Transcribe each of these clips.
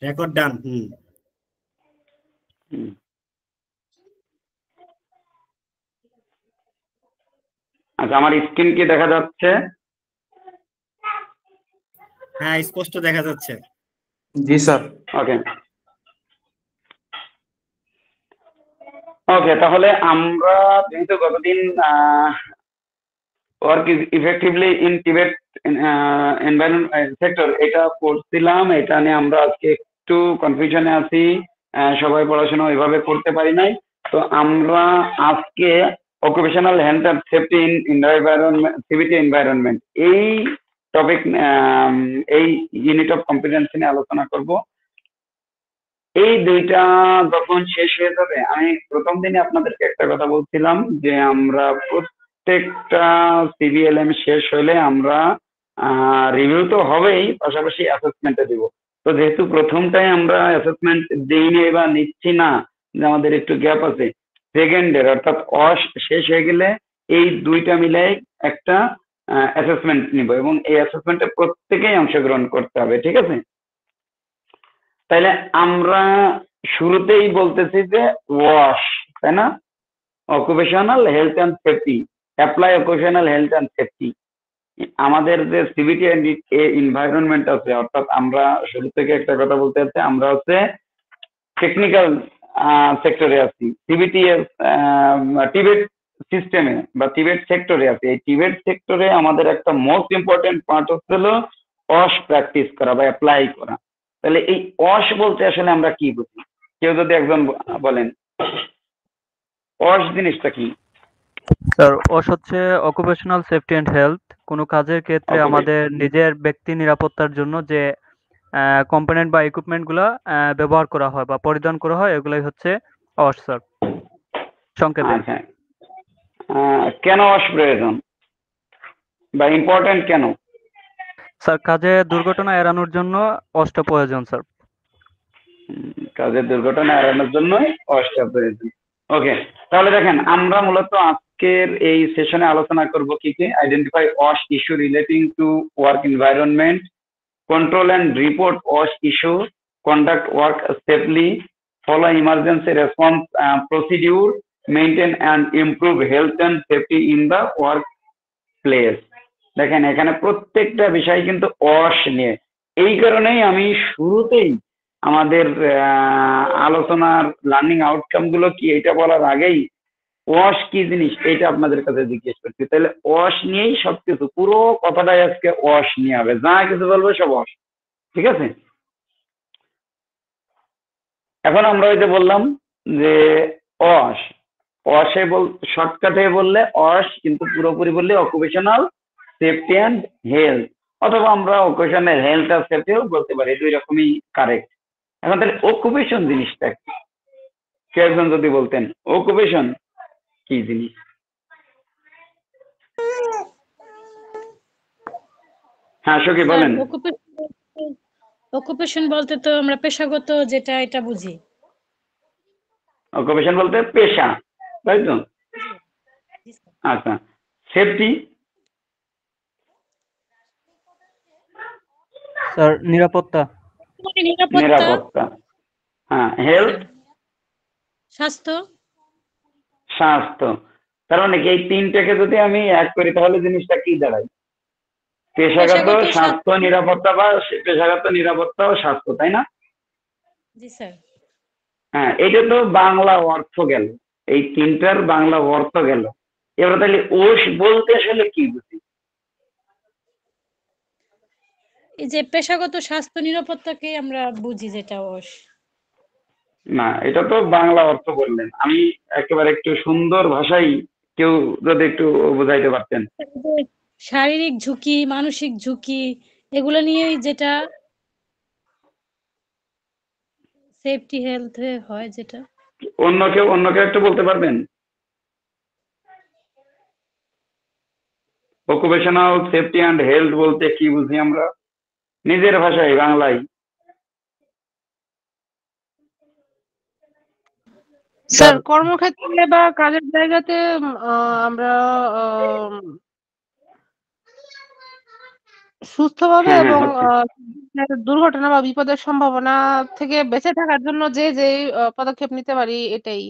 Record ডান। হুম। আচ্ছা, আমার screen কি দেখা যাচ্ছে? হ্যাঁ, স্পষ্ট দেখা যাচ্ছে। জি স্যার। ওকে ওকে, তাহলে আমরা যেহেতু গতদিন work effectively in Tibet environment sector এটা পড়ছিলাম, এটা নিয়ে আমরা আজকে একটু কনফিউশনে আছি, সবাই পড়াশোনা ওইভাবে করতে পারি নাই। তো আমরা আজকে occupational health and safety in environment, CVT environment, এই টপিক, এই ইউনিট অফ কম্পিটেন্সি নিয়ে আলোচনা করব। এই দুইটা যখন শেষ হয়ে যাবে, আমি প্রথম দিনে আপনাদেরকে একটা কথা বলছিলাম যে আমরা প্রত্যেকটা সিবিএলএম শেষ হলে আমরা রিভিউ তো হবেই, পাশাপাশি অ্যাসেসমেন্টে দিব। তো যেহেতু প্রথমটাই আমরা অ্যাসেসমেন্ট দিইনি বা নিচ্ছি না, যে আমাদের একটু গ্যাপ আছে, সেকেন্ডের অর্থাৎ শেষ হয়ে গেলে এই দুইটা মিলে একটা অ্যাসেসমেন্ট নিব, এবং এই অ্যাসেসমেন্টে প্রত্যেকেই অংশগ্রহণ করতে হবে, ঠিক আছে? তাইলে আমরা শুরুতেই বলতেছি যে ওয়াশ, তাই না? Occupational health and safety, apply occupational health and safety. আমাদের যে সিভিটি অ্যান্ড এনভায়রনমেন্ট আছে, অর্থাৎ আমরা শুরু থেকে একটা কথা বলতে চাচ্ছি, আমরা হচ্ছে টেকনিক্যাল সেক্টরে আছি, সিভিটি টিবেট সিস্টেমে বা টিবেট সেক্টরে আছি। এই টিবেট সেক্টরে আমাদের একটা মোস্ট ইম্পর্টেন্ট পার্ট হচ্ছে ওয়াশ প্র্যাকটিস করা বা অ্যাপ্লাই করা। তাহলে এই ওয়াশ বলতে আসলে আমরা কি বুঝি? কেউ যদি একজন বলেন ওয়াশ জিনিসটা কি? স্যার, ওয়াশ হচ্ছে অকুপেশনাল সেফটি এন্ড হেলথ। কোনো কাজের ক্ষেত্রে আমাদের নিজের ব্যক্তি নিরাপত্তার জন্য যে কম্পোনেন্ট বা ইকুইপমেন্ট গুলা ব্যবহার করা হয় বা পরিধান করা হয়, এগুলাই হচ্ছে ওয়াশ স্যার, সংক্ষেপে। আচ্ছা, কেন ওয়াশ প্রয়োজন বা ইম্পর্টেন্ট কেন? স্যার, কাজে দুর্ঘটনা এড়ানোর জন্য ওয়াশটা প্রয়োজন স্যার। কাজের দুর্ঘটনা এড়ানোর জন্য ওয়াশটা প্রয়োজন। ওকে, তাহলে দেখেন আমরা মূলত আজকের এই সেশনে আলোচনা করব কি কি? Identify wash issue relating to work environment, control and report wash issue, conduct work safely, follow emergency response procedure, maintain and improve health and safety in the workplace. দেখেন এখানে প্রত্যেকটা বিষয় কিন্তু ওয়াশ নিয়ে। এই কারণেই আমি শুরুতেই আমাদের আলোচনার লার্নিং আউটকাম গুলো কি এটা বলার আগেই ওয়াশ কি জিনিস এটা আপনাদের কাছে জিজ্ঞেস করছি। তাহলে ওয়াশ নিয়েই সবকিছু, পুরো কথাটাই আজকে ওয়াশ নিয়ে হবে, যা কিছু বলবো সব ওয়াশ, ঠিক আছে? এখন আমরা ওই যে বললাম যে ওয়াশ, ওয়াশে শর্টকাটে বললে ওয়াশ, কিন্তু পুরোপুরি বললে অকুপেশনাল সেফটি অ্যান্ড হেলথ, অথবা আমরা অকুপেশনাল হেলথ আর সেফটিও বলতে পারি, দুই রকমই কারেক্ট। এখন তাহলে অকুপেশন জিনিসটা কি? কেউ একজন যদি বলতেন অকুপেশন কি জিনিস? হ্যাঁ সখী বলেন। অকুপেশন বলতে তো আমরা পেশাগত যেটা এটা বুঝি। অকুপেশন বলতে পেশা, তাই তো? আচ্ছা, সেফটি? স্যার, নিরাপত্তা। নিরাপত্তা। হ্যাঁ, হেলথ? স্বাস্থ্য। স্বাস্থ্য। তার মানে কি এই তিনটাকে যদি আমি এক করি তাহলে জিনিসটা কি দাঁড়ায়? পেশাগত স্বাস্থ্য নিরাপত্তা বা পেশাগত নিরাপত্তা ও স্বাস্থ্য, তাই না? জি স্যার। হ্যাঁ, এটা তো বাংলা অর্থ গেল, এই তিনটার বাংলা অর্থ গেল। এবার তাহলে ওশ বলতে আসলে কি বুঝি? এই যে পেশাগত স্বাস্থ্য নিরাপত্তাকে আমরা বুঝি যেটা ওশ। না, এটা তো বাংলা অর্থ বললেন, আমি একেবারে একটু সুন্দর ভাষায় কেউ যদি একটু বোঝাইতে পারতেন। শারীরিক ঝুঁকি, মানসিক ঝুঁকি, এগুলো নিয়েই যেটা সেফটি হেলথে হয় যেটা। অন্য কেউ একটু বলতে পারবেন? অকুপেশনাল সেফটি অ্যান্ড হেলথ বলতে কি বুঝি আমরা নিজের ভাষায় বাংলায়? স্যার, কর্মক্ষেত্রে বা কাজের জায়গাতে আমরা সুস্থভাবে হ্যাঁ হ্যাঁ এবং হচ্ছে। দুর্ঘটনা বা বিপদের সম্ভাবনা থেকে বেঁচে থাকার জন্য যে যে পদক্ষেপ নিতে পারি এটাই।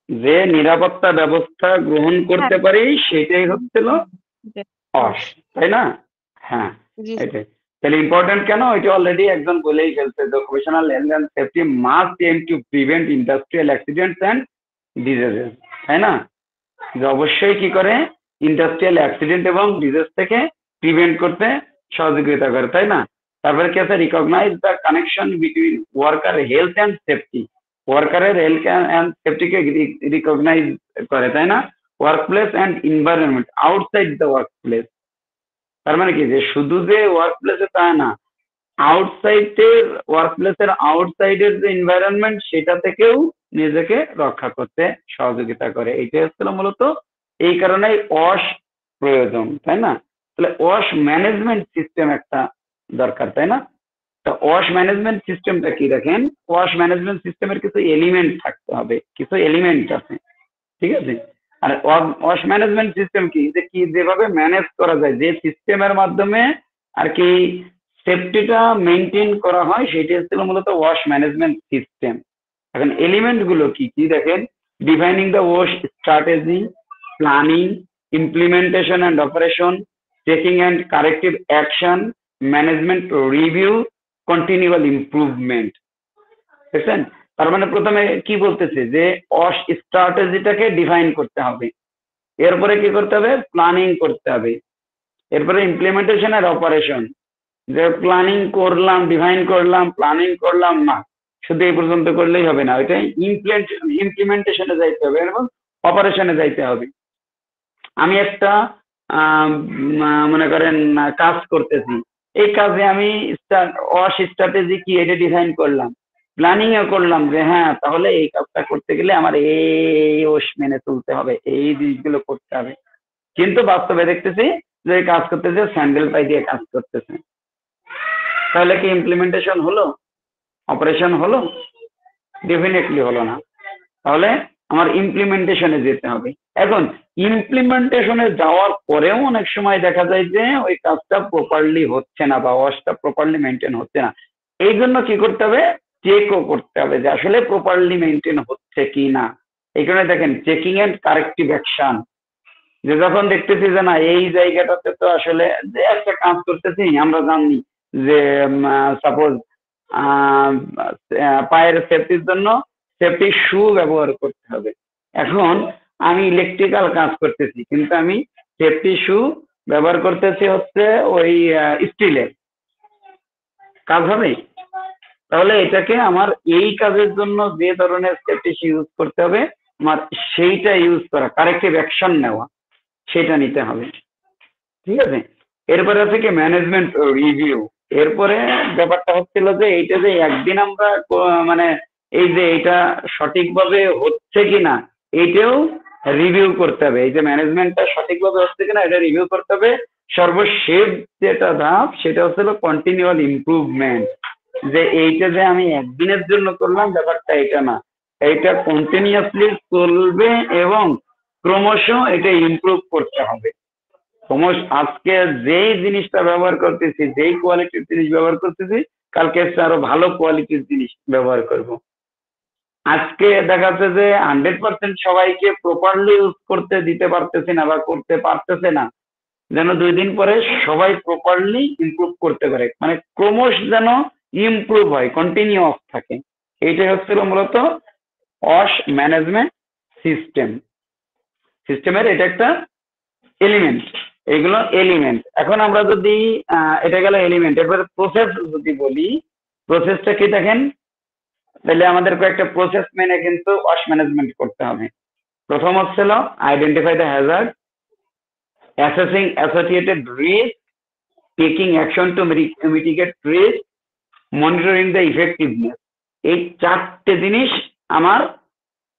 যে নিরাপত্তা ব্যবস্থা গ্রহণ হ্যাঁ। করতে পারি সেটাই হচ্ছিল জি। অস, তাই না? হ্যাঁ, জি। এটাই। তাহলে ইম্পর্টেন্ট কেন? এটা অলরেডি একজন বলেই ফেলছে, the occupational health and safety must aim to prevent industrial accidents and diseases, তাই না? যে অবশ্যই কি করে, ইন্ডাস্ট্রিয়াল অ্যাক্সিডেন্ট এবং ডিজিজ থেকে প্রিভেন্ট করতে সহযোগিতা করে, তাই না? তারপরে কি আছে, recognise the connection between worker health and safety, ওয়ার্কারের হেলথ অ্যান্ড সেফটিকে রিকগনাইজ করে, তাই না? Work place and environment outside the work place, তার মানে কি যে শুধু যে ওয়ার্ক প্লেসে তা না, আউটসাইডের ওয়ার্ক প্লেসের আউটসাইডের যে এনভায়রনমেন্ট সেটা থেকেও নিজেকে রক্ষা করতে সহযোগিতা করে। এইটাই হচ্ছিল মূলত, এই কারণেই ওয়াশ প্রয়োজন, তাই না? তাহলে ওয়াশ ম্যানেজমেন্ট সিস্টেম একটা দরকার, তাই না? তো ওয়াশ ম্যানেজমেন্ট সিস্টেমটা কি দেখেন, ওয়াশ ম্যানেজমেন্ট সিস্টেমের কিছু এলিমেন্ট থাকতে হবে, কিছু এলিমেন্ট আছে, ঠিক আছে? আর ওয়াশ ম্যানেজমেন্ট সিস্টেম কি, যে কি যেভাবে ম্যানেজ করা যায়, যে সিস্টেমের মাধ্যমে আর কি সেফটিটা মেনটেন করা হয়, সেটি হচ্ছিল মূলত ওয়াশ ম্যানেজমেন্ট সিস্টেম। এখন এলিমেন্ট গুলো কি কি দেখেন, defining the wash strategy, planning, implementation and operation, checking and corrective action, management review, continual improvement. দেখছেন? তার মানে প্রথমে কি বলতেছে, যে ওয়াশ স্ট্র্যাটেজিটাকে ডিফাইন করতে হবে, এরপরে কি করতে হবে, প্ল্যানিং করতে হবে, এরপরে ইমপ্লিমেন্টেশন আর অপারেশন, যে প্ল্যানিং করলাম, ডিফাইন করলাম, প্ল্যানিং করলাম না, শুধু এই পর্যন্ত করলেই হবে না, ওইটা ইমপ্লিমেন্টেশনে যাইতে হবে এবং অপারেশনে যাইতে হবে। আমি একটা মনে করেন কাজ করতেছি, এই কাজে আমি ওয়াশ স্ট্র্যাটেজি কি এটা ডিফাইন করলাম, প্ল্যানিং ও করলাম যে হ্যাঁ তাহলে এই কাজটা করতে গেলে আমার এই ওয়াশ মেনে চলতে হবে, এই জিনিসগুলো করতে হবে, কিন্তু বাস্তবে দেখতেছি যে কাজ করতেছে স্যান্ডেল পাই দিয়ে কাজ করতেছে, তাহলে কি ইমপ্লিমেন্টেশন হলো, অপারেশন হলো? ডেফিনেটলি হলো না। তাহলে আমার ইমপ্লিমেন্টেশনে যেতে হবে। এখন ইমপ্লিমেন্টেশনে যাওয়ার পরেও অনেক সময় দেখা যায় যে ওই কাজটা প্রপারলি হচ্ছে না বা ওয়াশটা প্রপারলি মেনটেন হচ্ছে না, এই জন্য কি করতে হবে, চেকও করতে হবে যে আসলে প্রপারলি মেনটেন হচ্ছে কি না। এই কারণে দেখেন চেকিং এন্ড কারেক্টিভ অ্যাকশন, যে যখন দেখতেছি যে না এই জায়গাটাতে তো আসলে যে একটা কাজ করতেছি, আমরা জানি যে সাপোজ পায়ের সেফটির জন্য সেফটি শু ব্যবহার করতে হবে। এখন আমি ইলেকট্রিক্যাল কাজ করতেছি কিন্তু আমি সেফটি শু ব্যবহার করতেছি হচ্ছে ওই স্টিলের, কাজ হবে? তাহলে এটাকে আমার এই কাজের জন্য যে ধরনের সেফটি শু ইউজ করতে হবে, আমার সেইটা ইউজ করা, কারেক্টিভ অ্যাকশন নেওয়া, সেটা নিতে হবে, ঠিক আছে? এরপরে আছে কি ম্যানেজমেন্ট রিভিউ। এরপরে ব্যাপারটা হচ্ছিল যে এইটা যে একদিন আমরা মানে এই যে এটা সঠিকভাবে হচ্ছে কিনা এইটাও রিভিউ করতে হবে, এই যে ম্যানেজমেন্টটা সঠিকভাবে হচ্ছে কিনা এটা রিভিউ করতে হবে। সর্বশেষ যেটা ধাপ সেটা হচ্ছিল কন্টিনিউয়াল ইমপ্রুভমেন্ট, যে এইটা যে আমি একদিনের জন্য করলাম ব্যাপারটা এটা না, এইটা কন্টিনিউয়াসলি চলবে এবং ক্রমশ এটা ইমপ্রুভ করতে হবে। আজকে যেই জিনিসটা ব্যবহার করতেছি, যেই কোয়ালিটির জিনিস ব্যবহার করতেছি, কালকে আরো ভালো কোয়ালিটির জিনিস ব্যবহার করব। আজকে দেখা যাচ্ছে যে 100% সবাইকে প্রপারলি ইউজ করতে দিতে পারতেছি না বা করতে পারতেছে না, যেন 2 দিন পরে সবাই প্রপারলি ইমপ্রুভ করতে পারে, মানে ক্রমশ যেন ইমপ্রুভ হয়, কন্টিনিউয়াস থাকে। এইটাই হচ্ছিল মূলত ওয়াশ ম্যানেজমেন্ট সিস্টেম, সিস্টেমের এটা একটা এলিমেন্ট, এইগুলো এলিমেন্ট। এখন আমরা যদি এটা গেল এলিমেন্ট, এরপরে প্রসেস যদি বলি, প্রসেসটা কি দেখেন, তাহলে আমাদের কয়েকটা প্রসেস মেনে কিন্তু ওয়াশ ম্যানেজমেন্ট করতে হবে। প্রথম হচ্ছিল identify the Hazard, assessing associated risk, taking action to mitigate risk, monitoring the effectiveness. এই 4টে জিনিস আমার,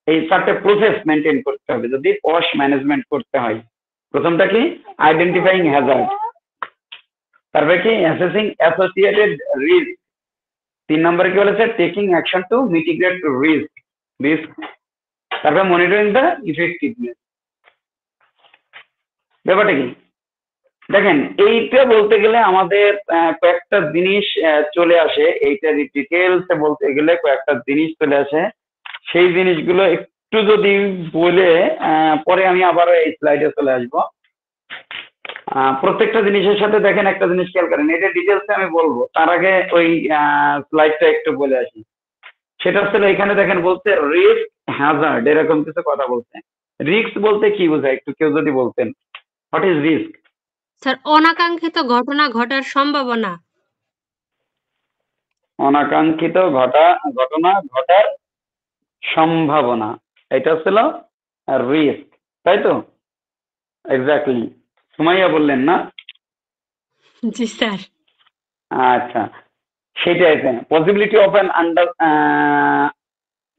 এই 4টে প্রসেস মেনটেন করতে হবে যদি ওয়াশ ম্যানেজমেন্ট করতে হয়। প্রথমটা কি, আইডেন্টিফাইং হ্যাজার্ড, তারপরে কি অ্যাসেসিং অ্যাসোসিয়েটেড রিস্ক, 3 নম্বরে কি বলেছে taking action to mitigate risk, তারপরে মনিটরিং দ্য ইফেক্টিভনেস। ব্যাপারটা কি, দেখেন এইটা বলতে গেলে আমাদের কয়েকটা জিনিস চলে আসে, এইটা ডিটেলস বলতে গেলে কয়েকটা জিনিস চলে আসে। সেই জিনিসগুলো একটু যদি বলে পরে আমি আবারও এই স্লাইডে চলে আসবো। প্রত্যেকটা জিনিসের সাথে দেখেন একটা জিনিস খেয়াল করেন, এটা ডিটেলস আমি বলবো, তার আগে ওই স্লাইডটা একটু বলে আসি। সেটা হচ্ছে এখানে দেখেন বলছে রিস্ক হ্যাজার্ড, এরকম কিছু কথা বলছে। রিস্ক বলতে কি বোঝায় একটু কেউ যদি বলতেন, হোয়াট ইজ রিস্ক? স্যার, অনাকাঙ্ক্ষিত ঘটনা ঘটার সম্ভাবনা। অনাকাঙ্ক্ষিত ঘটনা ঘটার সম্ভাবনা, এটা ছিল রিস্ক, তাই তো? এক্স্যাক্টলি, সুমাইয়া বললেন না? জি স্যার। আচ্ছা, সেটাই possibility of an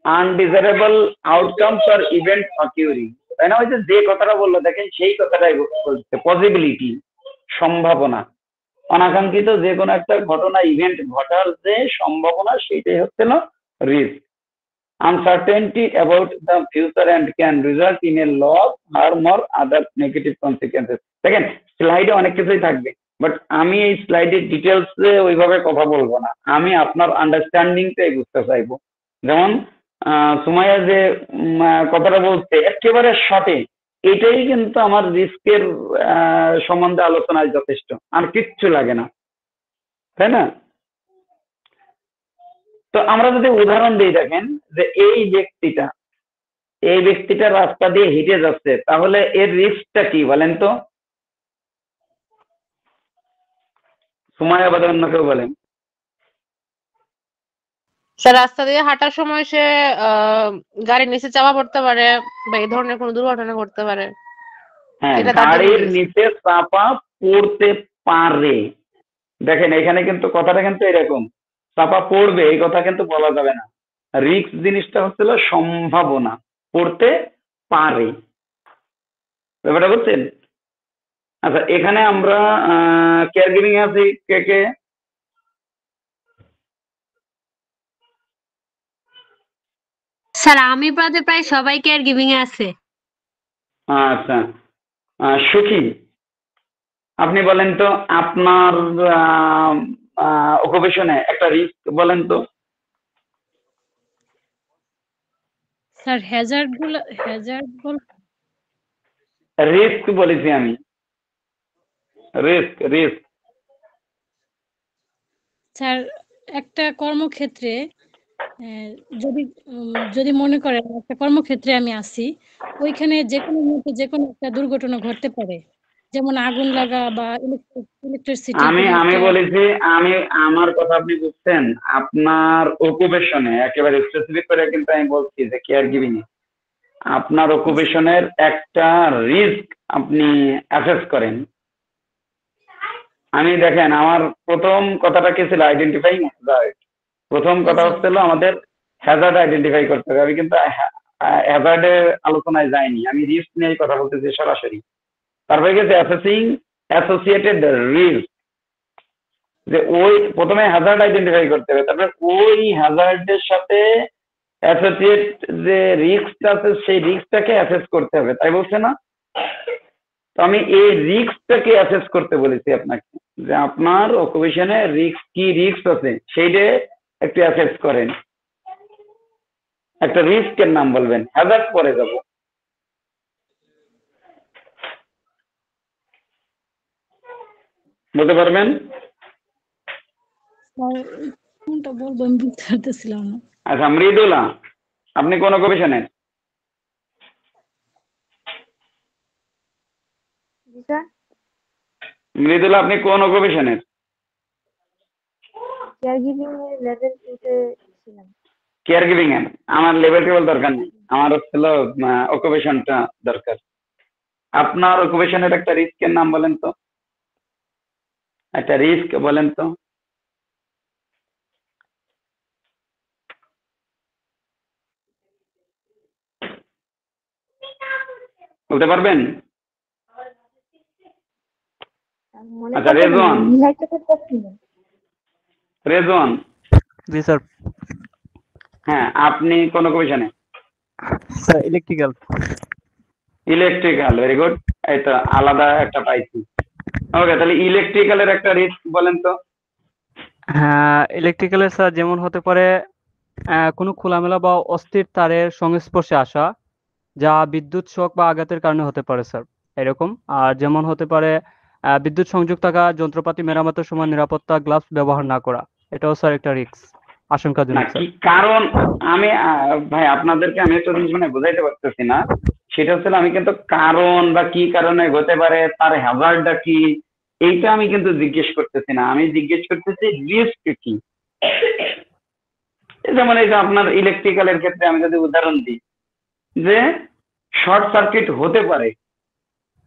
undesirable outcomes or event occurring, তাই না? ওই যে কথাটা বললো দেখেন সেই কথাটাই বলছে, পসিবিলিটি, সম্ভাবনা। অনাকাঙ্ক্ষিত যে কোনো একটা ঘটনা ইভেন্ট ঘটার যে সম্ভাবনা সেটাই হচ্ছে না risk. Uncertainty about the future and can result in a loss, harm or other negative consequences. দেখেন স্লাইডে অনেক কিছুই থাকবে, বাট আমি এই স্লাইডের ডিটেলস ওইভাবে কথা বলবো না, আমি আপনার আন্ডারস্ট্যান্ডিংটাই বুঝতে চাইবো। যেমন সুমাইয়া যে কথাটা বলছে একেবারে শর্টে, এটাই কিন্তু আমার রিস্কের সম্বন্ধে আলোচনায় যথেষ্ট, আর কিচ্ছু লাগে না, তাই না? তো আমরা যদি উদাহরণ দিই, দেখেন যে এই ব্যক্তিটা রাস্তা দিয়ে হেঁটে যাচ্ছে, তাহলে এর রিস্কটা কি বলেন তো? সুমাইয়া বাদে অন্য কেউ বলেন। স্যার, রাস্তা দিয়ে হাঁটার সময় সে গাড়ির নিচে চাপা পড়তে পারে বা এই ধরনের কোনো দুর্ঘটনা ঘটতে পারে। হ্যাঁ, এটা তার জন্য গাড়ির risk। নিচে চাপা পড়তে পারে। দেখেন এখানে কিন্তু কথাটা কিন্তু এরকম, চাপা পড়বে এই কথা কিন্তু বলা যাবে না। রিস্ক জিনিসটা হচ্ছিল সম্ভাবনা, পড়তে পারে, ব্যাপারটা বুঝছেন? আচ্ছা, এখানে আমরা কেয়ার গিভিং আছি কে কে? স্যার, আমি বাদে প্রায় সবাই কেয়ার গিভিং এ আছে। আচ্ছা, সুখী, আপনি বলেন তো আপনার অকুপেশনে একটা রিস্ক বলেন তো। স্যার হ্যাজার্ড রিস্ক বলেছি আমি, রিস্ক। স্যার একটা কর্মক্ষেত্রে যদি যদি মনে করেন একটা কর্মক্ষেত্রে আমি আছি, ওইখানে যে কোনো মুহূর্তে যে কোনো একটা দুর্ঘটনা ঘটতে পারে, যেমন আগুন লাগা বা ইলেকট্রিসিটি। আমি বলেছি, আমার কথা আপনি বুঝছেন, আপনার অকুপেশনে একেবারে স্পেসিফিক করে কিন্তু আমি বলছি যে কেয়ার গিভিং এ আপনার অকুপেশনের একটা রিস্ক আপনি অ্যাসেস করেন। আমি দেখেন আমার প্রথম কথাটা কি ছিল? Identifying Hazard. প্রথম কথা হচ্ছিল আমাদের হ্যাজার্ড আইডেন্টিফাই করতে হবে। আমি কিন্তু হ্যাজার্ডের আলোচনায় যাইনি, আমি রিস্ক নিয়ে কথা বলতেছি সরাসরি। তারপরে গেছে অ্যাসেসিং অ্যাসোসিয়েটেড রিস্ক, যে ওই প্রথমে হ্যাজার্ড আইডেন্টিফাই করতে হবে, তারপরে ওই হ্যাজার্ডের সাথে অ্যাসোসিয়েট যে রিস্কটা আছে সেই রিস্কটাকে অ্যাসেস করতে হবে, তাই বলছে না? তো আমি এই রিস্কটাকে অ্যাসেস করতে বলেছি আপনাকে, যে আপনার অকুপেশনে রিস্ক কি রিস্ক আছে সেইটা একটু অ্যাসেস করেন। একটা রিস্কের নাম বলবেন, হ্যাজার্ড পরে যাব। বলতে পারবেন? কোনটা বলবো আমি বুঝতে পারতেছিলাম না। আচ্ছা, মৃদুলা, আপনি কোন অকুপেশনে? মৃদুলা, আপনি কোন অকুপেশনের? কেয়ার গিভিং এর লেভেল 2 তে ছিলাম। কেয়ার গিভিং এর আমার লেভেল টেবিল দরকার নেই, আমার হচ্ছিল অকুপেশনটা দরকার। আপনার অকুপেশনের একটা রিস্কের নাম বলেন তো, একটা রিস্ক বলেন তো। বলতে পারবেন? আচ্ছা, রেজওয়ান। জি স্যার। হ্যাঁ, আপনি কোন অকুপেশনে? Sir electrical. Electrical, very good. এই তো আলাদা একটা পাইছি। ওকে, তাহলে ইলেকট্রিক্যালের একটা রিস্ক বলেন তো। হ্যাঁ, ইলেকট্রিক্যালের স্যার যেমন হতে পারে কোনো খোলামেলা বা অস্থির তারের সংস্পর্শে আসা, যা বিদ্যুৎ শক বা আঘাতের কারণে হতে পারে স্যার, এরকম। আর যেমন হতে পারে বিদ্যুৎ সংযোগ থাকা যন্ত্রপাতি মেরামতের সময় নিরাপত্তা গ্লাভস ব্যবহার না করা, এটাও স্যার একটা রিস্ক, না আশঙ্কাজনক কি স্যার। কারণ, আমি ভাই আপনাদেরকে আমি একটা জিনিস মানে বোঝাইতে পারতেছি না, সেটা হচ্ছে আমি কিন্তু কারণ বা কি কারণে হতে পারে, তার হ্যাজার্ডটা কি, এইটা আমি কিন্তু জিজ্ঞেস করতেছি না, আমি জিজ্ঞেস করতেছি রিস্ক কি। যেমন এই যে আপনার ইলেকট্রিক্যালের ক্ষেত্রে আমি যদি উদাহরণ দিই, যে শর্ট সার্কিট হতে পারে,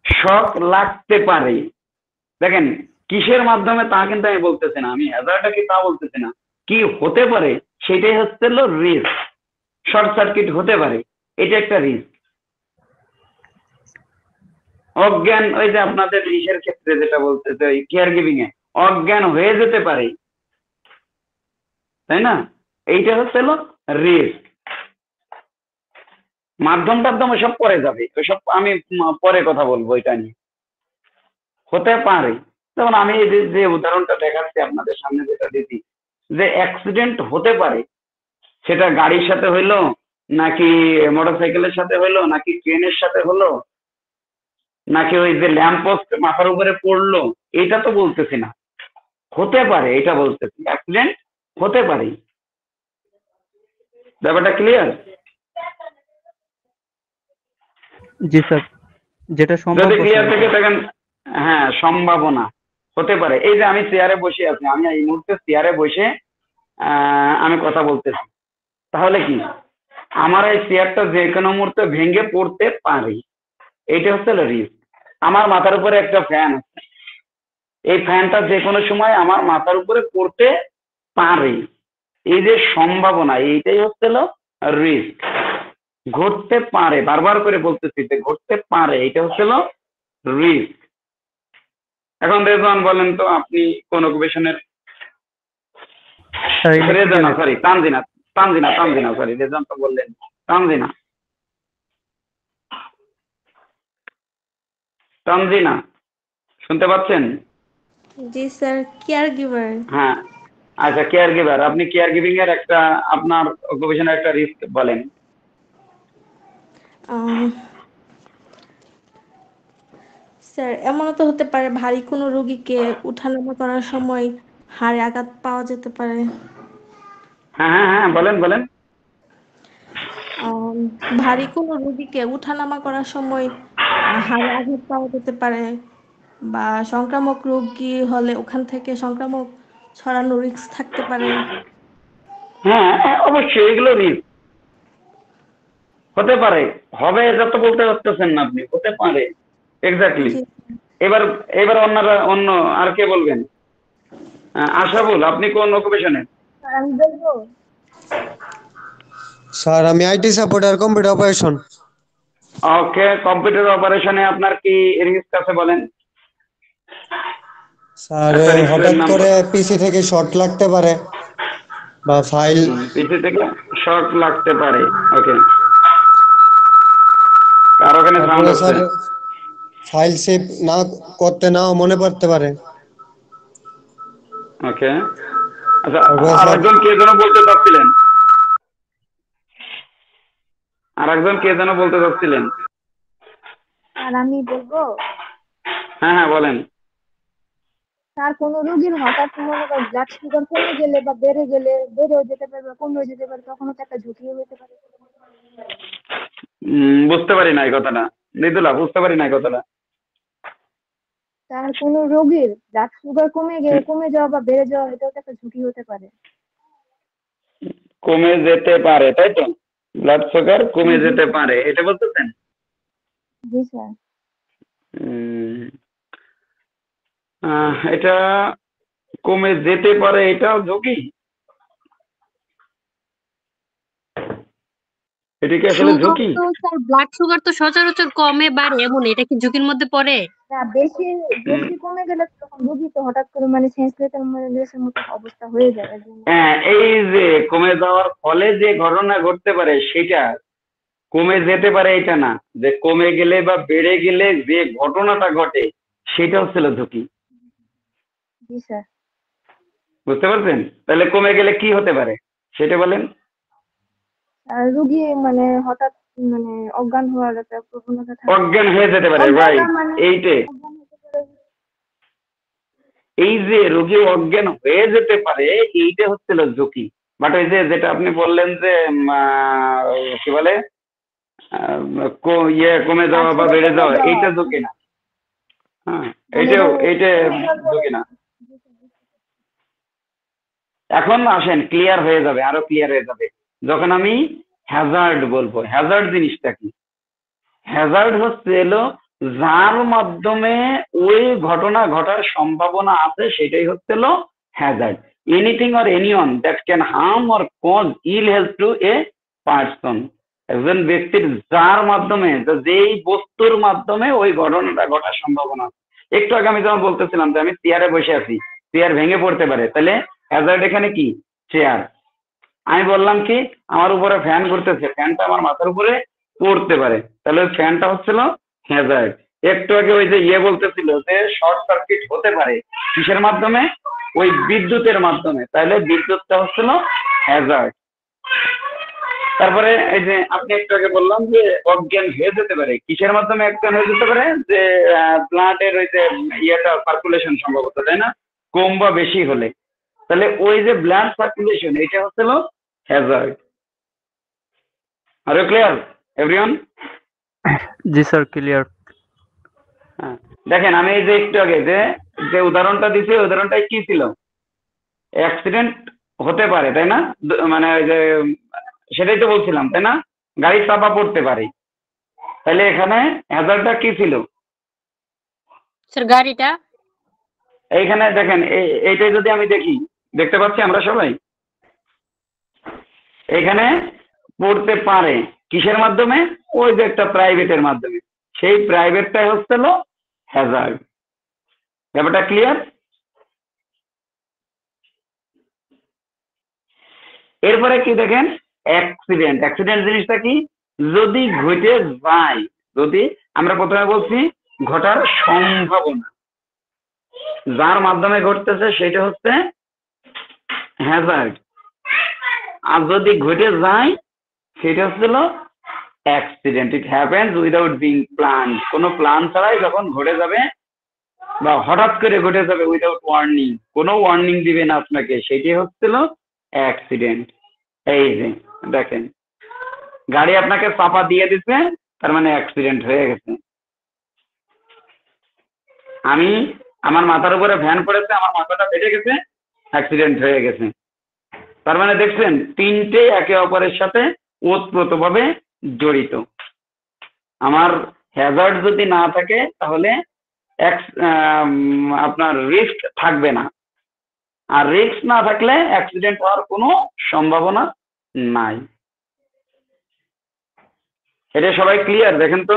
শক লাগতে পারে, দেখেন কিসের মাধ্যমে তা কিন্তু আমি বলতেছি না, আমি হ্যাজার্ডটা কি তা বলতেছি না, কি হতে পারে সেটাই হচ্ছে রিস্ক। শর্ট সার্কিট হতে পারে, এটা একটা রিস্ক। অজ্ঞান, ওই যে আপনাদের ইসের ক্ষেত্রে যেটা বলতেছে ওই কেয়ার গিভিং এ অজ্ঞান হয়ে যেতে পারে, তাই না, এইটা হচ্ছে রিস্ক। মাধ্যম টাধ্যম সব পরে যাবে, ওইসব আমি পরে কথা বলবো এটা নিয়ে। হতে পারে, যেমন আমি এই যে উদাহরণটা দেখাচ্ছি আপনাদের সামনে যেটা দিচ্ছি, যে অ্যাক্সিডেন্ট হতে পারে, সেটা গাড়ির সাথে হইলো, নাকি মোটরসাইকেলের সাথে হইলো, নাকি ট্রেনের সাথে হলো, নাকি ওই যে ল্যাম্প পোস্ট মাথার উপরে পড়লো, এটা তো বলতেছি না, হতে পারে এটা বলতেছি, অ্যাক্সিডেন্ট হতে পারে। ব্যাপারটা ক্লিয়ার? জি স্যার, যেটা যদি সম্ভাব্য ক্লিয়ার স্যার। থেকে থাকেন, হ্যাঁ সম্ভাবনা হতে পারে। এই যে আমি চেয়ারে বসে আছি, আমি এই মুহূর্তে চেয়ারে বসে আমি কথা বলতেছি, তাহলে কি আমার এই চেয়ারটা যে কোনো মুহূর্তে ভেঙে পড়তে পারে, এইটা হচ্ছে রিস্ক। আমার মাথার উপরে একটা ফ্যান আছে, এই ফ্যানটা যে কোনো সময় আমার মাথার উপরে পড়তে পারে, এই যে সম্ভাবনা, এইটাই হচ্ছে রিস্ক। ঘটতে পারে, বারবার করে বলতেছি যে ঘটতে পারে, এটা হচ্ছে রিস্ক। এখন রেজওয়ান বলেন তো আপনি কোন অকুপেশনের? রেজওয়ান, সরি তানজিনা, তানজিনা সরি, রেজওয়ান তো বললেন, তানজিনা শুনতে পাচ্ছেন? জি স্যার, কেয়ার গিভার। হ্যাঁ, আচ্ছা কেয়ার গিভার, আপনি কেয়ার গিভিং এর একটা আপনার অকুপেশনের একটা রিস্ক বলেন। স্যার এমনও তো হতে পারে ভারী কোনো রোগীকে উঠানামা করার সময় হাড়ে আঘাত পাওয়া যেতে পারে। হ্যাঁ হ্যাঁ হ্যাঁ, বলেন বলেন। ভারী কোনো রোগীকে উঠানামা করার সময় হাড়ে আঘাত পাওয়া যেতে পারে, বা সংক্রামক রোগী হলে ওখান থেকে সংক্রামক ছড়ানোর রিস্ক থাকতে পারে। হ্যাঁ অবশ্যই এগুলো রিস্ক হতে পারে, হবে এটা তো বলতে পারতেছেন না আপনি, হতে পারে, এক্স্যাক্টলি। এবার এবার অন্য আর কে বলবেন? আশাবুল, আপনি কোন অকুপেশনে? আমি বলবো স্যার আমি আইটি সাপোর্ট আর কম্পিউটার অপারেশন। ওকে, কম্পিউটার অপারেশনে আপনার কি রিস্ক আছে বলেন? স্যার হঠাৎ করে পিসি থেকে শর্ট লাগতে পারে, বা ফাইল পিসি থেকে শর্ট লাগতে পারে। ওকে, আর ওখানে সাউন্ড হচ্ছে, স্যার ফাইল সেভ না করতে নাও মনে পড়তে পারে। ওকে, আচ্ছা স্যার আরেকজন কে যেন বলতে চাচ্ছিলেন, আর আমি বলবো হ্যাঁ হ্যাঁ বলেন। তার কোনো রোগীর হঠাৎ মনে করেন ব্লাড সুগার কমে গেলে বা বেড়ে গেলে, বেড়েও যেতে পারে বা কমেও যেতে পারে, তখন তো একটা ঝুঁকি হতে পারে। বুঝতে পারি না এই কথাটা, মৃদুলা বুঝতে পারি না এই কথাটা। তার কোনো রোগীর ব্লাড সুগার কমে যাওয়া বা বেড়ে যাওয়া, এটাও তো একটা ঝুঁকি হতে পারে। কমে যেতে পারে, তাই তো? ব্লাড সুগার কমে যেতে পারে, এটা বলতেছেন? জি স্যার। এটা কমে যেতে পারে, এটাও ঝুঁকি? এটা কি আসলে ঝুঁকি? স্যার ব্লাড সুগার তো সচরাচর কমে বাড়ে, এমন এটা কি ঝুঁকির মধ্যে পড়ে? না, বেশি বেশি কমে গেলে তখন রোগী তো হঠাৎ করে মানে সেন্সলেসের মতো অবস্থা হয়ে যায়। হ্যাঁ, এই যে কমে যাওয়ার ফলে যে ঘটনা ঘটতে পারে সেটা কমে যেতে পারে, এটা না, যে কমে গেলে বা বেড়ে গেলে যে ঘটনাটা ঘটে সেটা হচ্ছিল ঝুঁকি। জি স্যার। বুঝতে পারছেন? তাহলে কমে গেলে কি হতে পারে সেটা বলেন। রোগী মানে হঠাৎ মানে অজ্ঞান হওয়ার একটা প্রবণতা থাকে। অজ্ঞান হয়ে যেতে পারে, অজ্ঞান রাইট। না মানে এইটাই, অজ্ঞান হতে পারে। এই যে রোগী অজ্ঞান হয়ে যেতে পারে, এইটা হচ্ছিল ঝুঁকি। বাট ওই যে যেটা আপনি বললেন যে কি বলে ইয়ে কমে যাওয়া বা বেড়ে কমে যাওয়া, যাওয়া। এইটা ঝুঁকি না। হ্যাঁ, মানে এইটা ধরেন এইটা কমে যাওয়ার পরে ঝুঁকি না। এখন আসেন, ক্লিয়ার হয়ে যাবে, আরো ক্লিয়ার হয়ে যাবে যখন আমি হ্যাজার্ড বলবো। হ্যাজার্ড জিনিসটা কি? হ্যাজার্ড হচ্ছে এলো যার মাধ্যমে ওই ঘটনা ঘটার সম্ভাবনা আছে, সেটাই হচ্ছে এলো hazard. Anything or anyone that can harm or cause ill health to a person. একজন ব্যক্তির যার মাধ্যমে, যেই বস্তুর মাধ্যমে ওই ঘটনাটা ঘটার সম্ভাবনা আছে। একটু আগে আমি যখন বলতেছিলাম যে আমি চেয়ারে বসে আছি, চেয়ার ভেঙে পড়তে পারে, তাহলে হ্যাজার্ড এখানে কি? চেয়ার। আমি বললাম কি আমার উপরে ফ্যান ঘুরতেছে, ফ্যানটা আমার মাথার উপরে পড়তে পারে, তাহলে ওই ফ্যানটা হচ্ছিল হ্যাজার্ড। একটু আগে ওই যে বলতেছিল যে শর্ট সার্কিট হতে পারে কিসের মাধ্যমে? ওই বিদ্যুতের মাধ্যমে, তাহলে বিদ্যুৎটা হচ্ছিল হ্যাজার্ড। তারপরে এই যে আপনি একটু আগে বললাম যে অজ্ঞান হয়ে যেতে পারে, কিসের মাধ্যমে অজ্ঞান হয়ে যেতে পারে? যে ব্লাডের ওই যে ইয়েটা সার্কুলেশন সম্ভবত, তাই না? কম বা বেশি হলে, তাহলে ওই যে ব্লাড সার্কুলেশন, এটা হচ্ছিল hazard. Are you clear everyone? জি স্যার, ক্লিয়ার। হ্যাঁ, দেখেন আমি এই যে একটু আগে যে উদাহরণটা দিচ্ছি, উদাহরণটাই কি ছিল? অ্যাক্সিডেন্ট হতে পারে, তাই না? মানে ওই যে সেটাই তো বলছিলাম, তাই না? গাড়ি চাপা পড়তে পারে, তাহলে এখানে হ্যাজার্ডটা কি ছিল? স্যার গাড়িটা। এইখানে দেখেন, এইটাই যদি আমি দেখি, দেখতে পাচ্ছি আমরা সবাই, এখানে পড়তে পারে কিসের মাধ্যমে? ওই যে একটা প্রাইভেটের মাধ্যমে, সেই প্রাইভেটটাই হচ্ছিল হ্যাজার্ড। ব্যাপারটা ক্লিয়ার? এরপরে কি দেখেন, অ্যাক্সিডেন্ট। অ্যাক্সিডেন্ট জিনিসটা কি? যদি ঘটে যায়, যদি আমরা প্রথমে বলছি ঘটার সম্ভাবনা, যার মাধ্যমে ঘটতেছে সেটা হচ্ছে হ্যাজার্ড। আর যদি ঘটে যায় সেটা হচ্ছিল accident. It happens without being plan. কোনো প্ল্যান ছাড়াই যখন ঘটে যাবে বা হঠাৎ করে ঘটে যাবে উইদাউট ওয়ার্নিং, কোনো ওয়ার্নিং দিবে না আপনাকে, সেটি হচ্ছিল অ্যাক্সিডেন্ট। এই যে দেখেন, গাড়ি আপনাকে চাপা দিয়ে দিচ্ছে, তার মানে অ্যাক্সিডেন্ট হয়ে গেছে। আমার মাথার উপরে ভ্যান পড়েছে, আমার মাথাটা ফেটে গেছে, অ্যাক্সিডেন্ট হয়ে গেছে। তার মানে দেখছেন, তিনটে একে অপরের সাথে ওতপ্রোতভাবে জড়িত। আমার হ্যাজার্ড যদি না থাকে তাহলে আপনার রিস্ক থাকবে না, আর রিস্ক না থাকলে অ্যাক্সিডেন্ট হওয়ার কোনো সম্ভাবনা নাই। এটা সবাই ক্লিয়ার? দেখেন তো,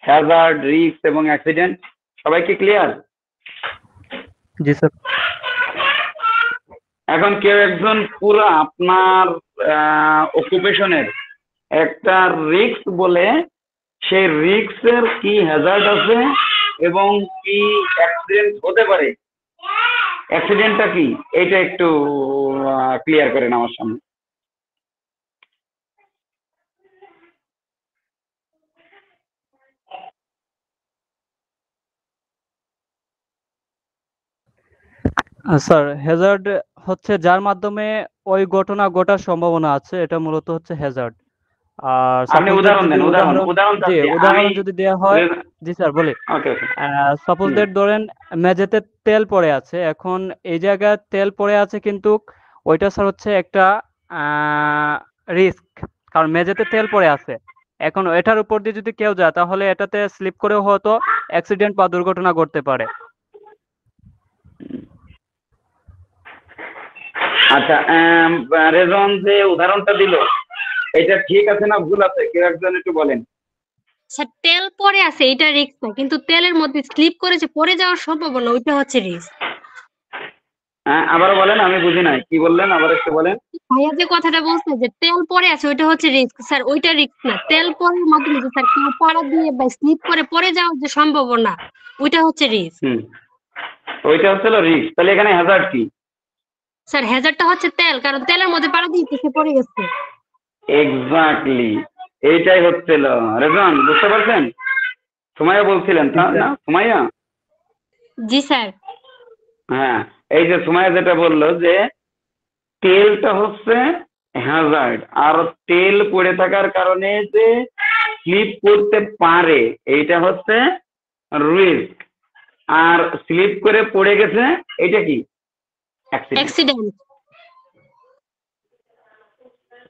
হ্যাজার্ড, রিস্ক এবং অ্যাক্সিডেন্ট সবাইকে ক্লিয়ার? জি স্যার। এখন কেউ একজন পুরো আপনার অকুপেশনের একটা রিস্ক বলে, সেই রিস্কের কি হ্যাজার্ড আছে এবং কি অ্যাক্সিডেন্ট হতে পারে, অ্যাক্সিডেন্টটা কি, এটা একটু ক্লিয়ার করেন আমার সামনে। স্যার, হ্যাজার্ড হচ্ছে যার মাধ্যমে ওই ঘটনা ঘটার সম্ভাবনা আছে, এটা মূলত হচ্ছে হ্যাজার্ড। আর আপনি সাপোজ উদাহরণ দেন, উদাহরণ জি, উদাহরণ যদি দেওয়া হয়, জি স্যার বলি। ওকে। সাপোজ দ্যাট ধরেন মেঝেতে তেল পড়ে আছে, এখন এই জায়গায় তেল পড়ে আছে, কিন্তু ওইটা স্যার হচ্ছে একটা রিস্ক, কারণ মেঝেতে তেল পড়ে আছে। এখন এটার উপর দিয়ে যদি কেউ যায়, তাহলে এটাতে স্লিপ করেও হয়তো অ্যাক্সিডেন্ট বা দুর্ঘটনা ঘটতে পারে। আচ্ছা, রেজন যে উদাহরণটা দিল, এটা ঠিক আছে না ভুল আছে, কেউ একজন একটু বলেন। স্যার তেল পড়ে আছে, এটা রিস্ক না, কিন্তু তেলের মধ্যে স্লিপ করেছে, পড়ে যাওয়ার সম্ভাবনা, ওইটা হচ্ছে রিস্ক। আবারও বলেন, আমি বুঝি নাই কি বললেন, আবার একটু বলেন। ভাইয়া যে কথাটা বলছে যে তেল পরে আছে ওইটা হচ্ছে রিস্ক, স্যার ওইটা রিস্ক না। তেল পরের মাধ্যমে যে স্যার কেউ পাড়া দিয়ে বা স্লিপ করে পড়ে যাওয়ার যে সম্ভাবনা, ওইটা হচ্ছে রিস্ক। হুম, ওইটা হচ্ছিল রিস্ক। তাহলে এখানে হ্যাজার্ড কি? স্যার হ্যাজার্ডটা হচ্ছে তেল, কারণ তেলের মধ্যে পাড়া দিয়ে সে পড়ে গেছে। এক্স্যাক্টলি, এইটাই হচ্ছিল। রেজন বুঝতে পারছেন? সুমাইয়া বলছিলেন না? সুমাইয়া? জি স্যার। হ্যাঁ, এই যে সুমাইয়া যেটা বললো যে তেলটা হচ্ছে হ্যাজার্ড, আর তেল পড়ে থাকার কারণে যে স্লিপ করতে পারে এইটা হচ্ছে রিস্ক, আর স্লিপ করে পড়ে গেছে এটা কি? অ্যাক্সিডেন্ট।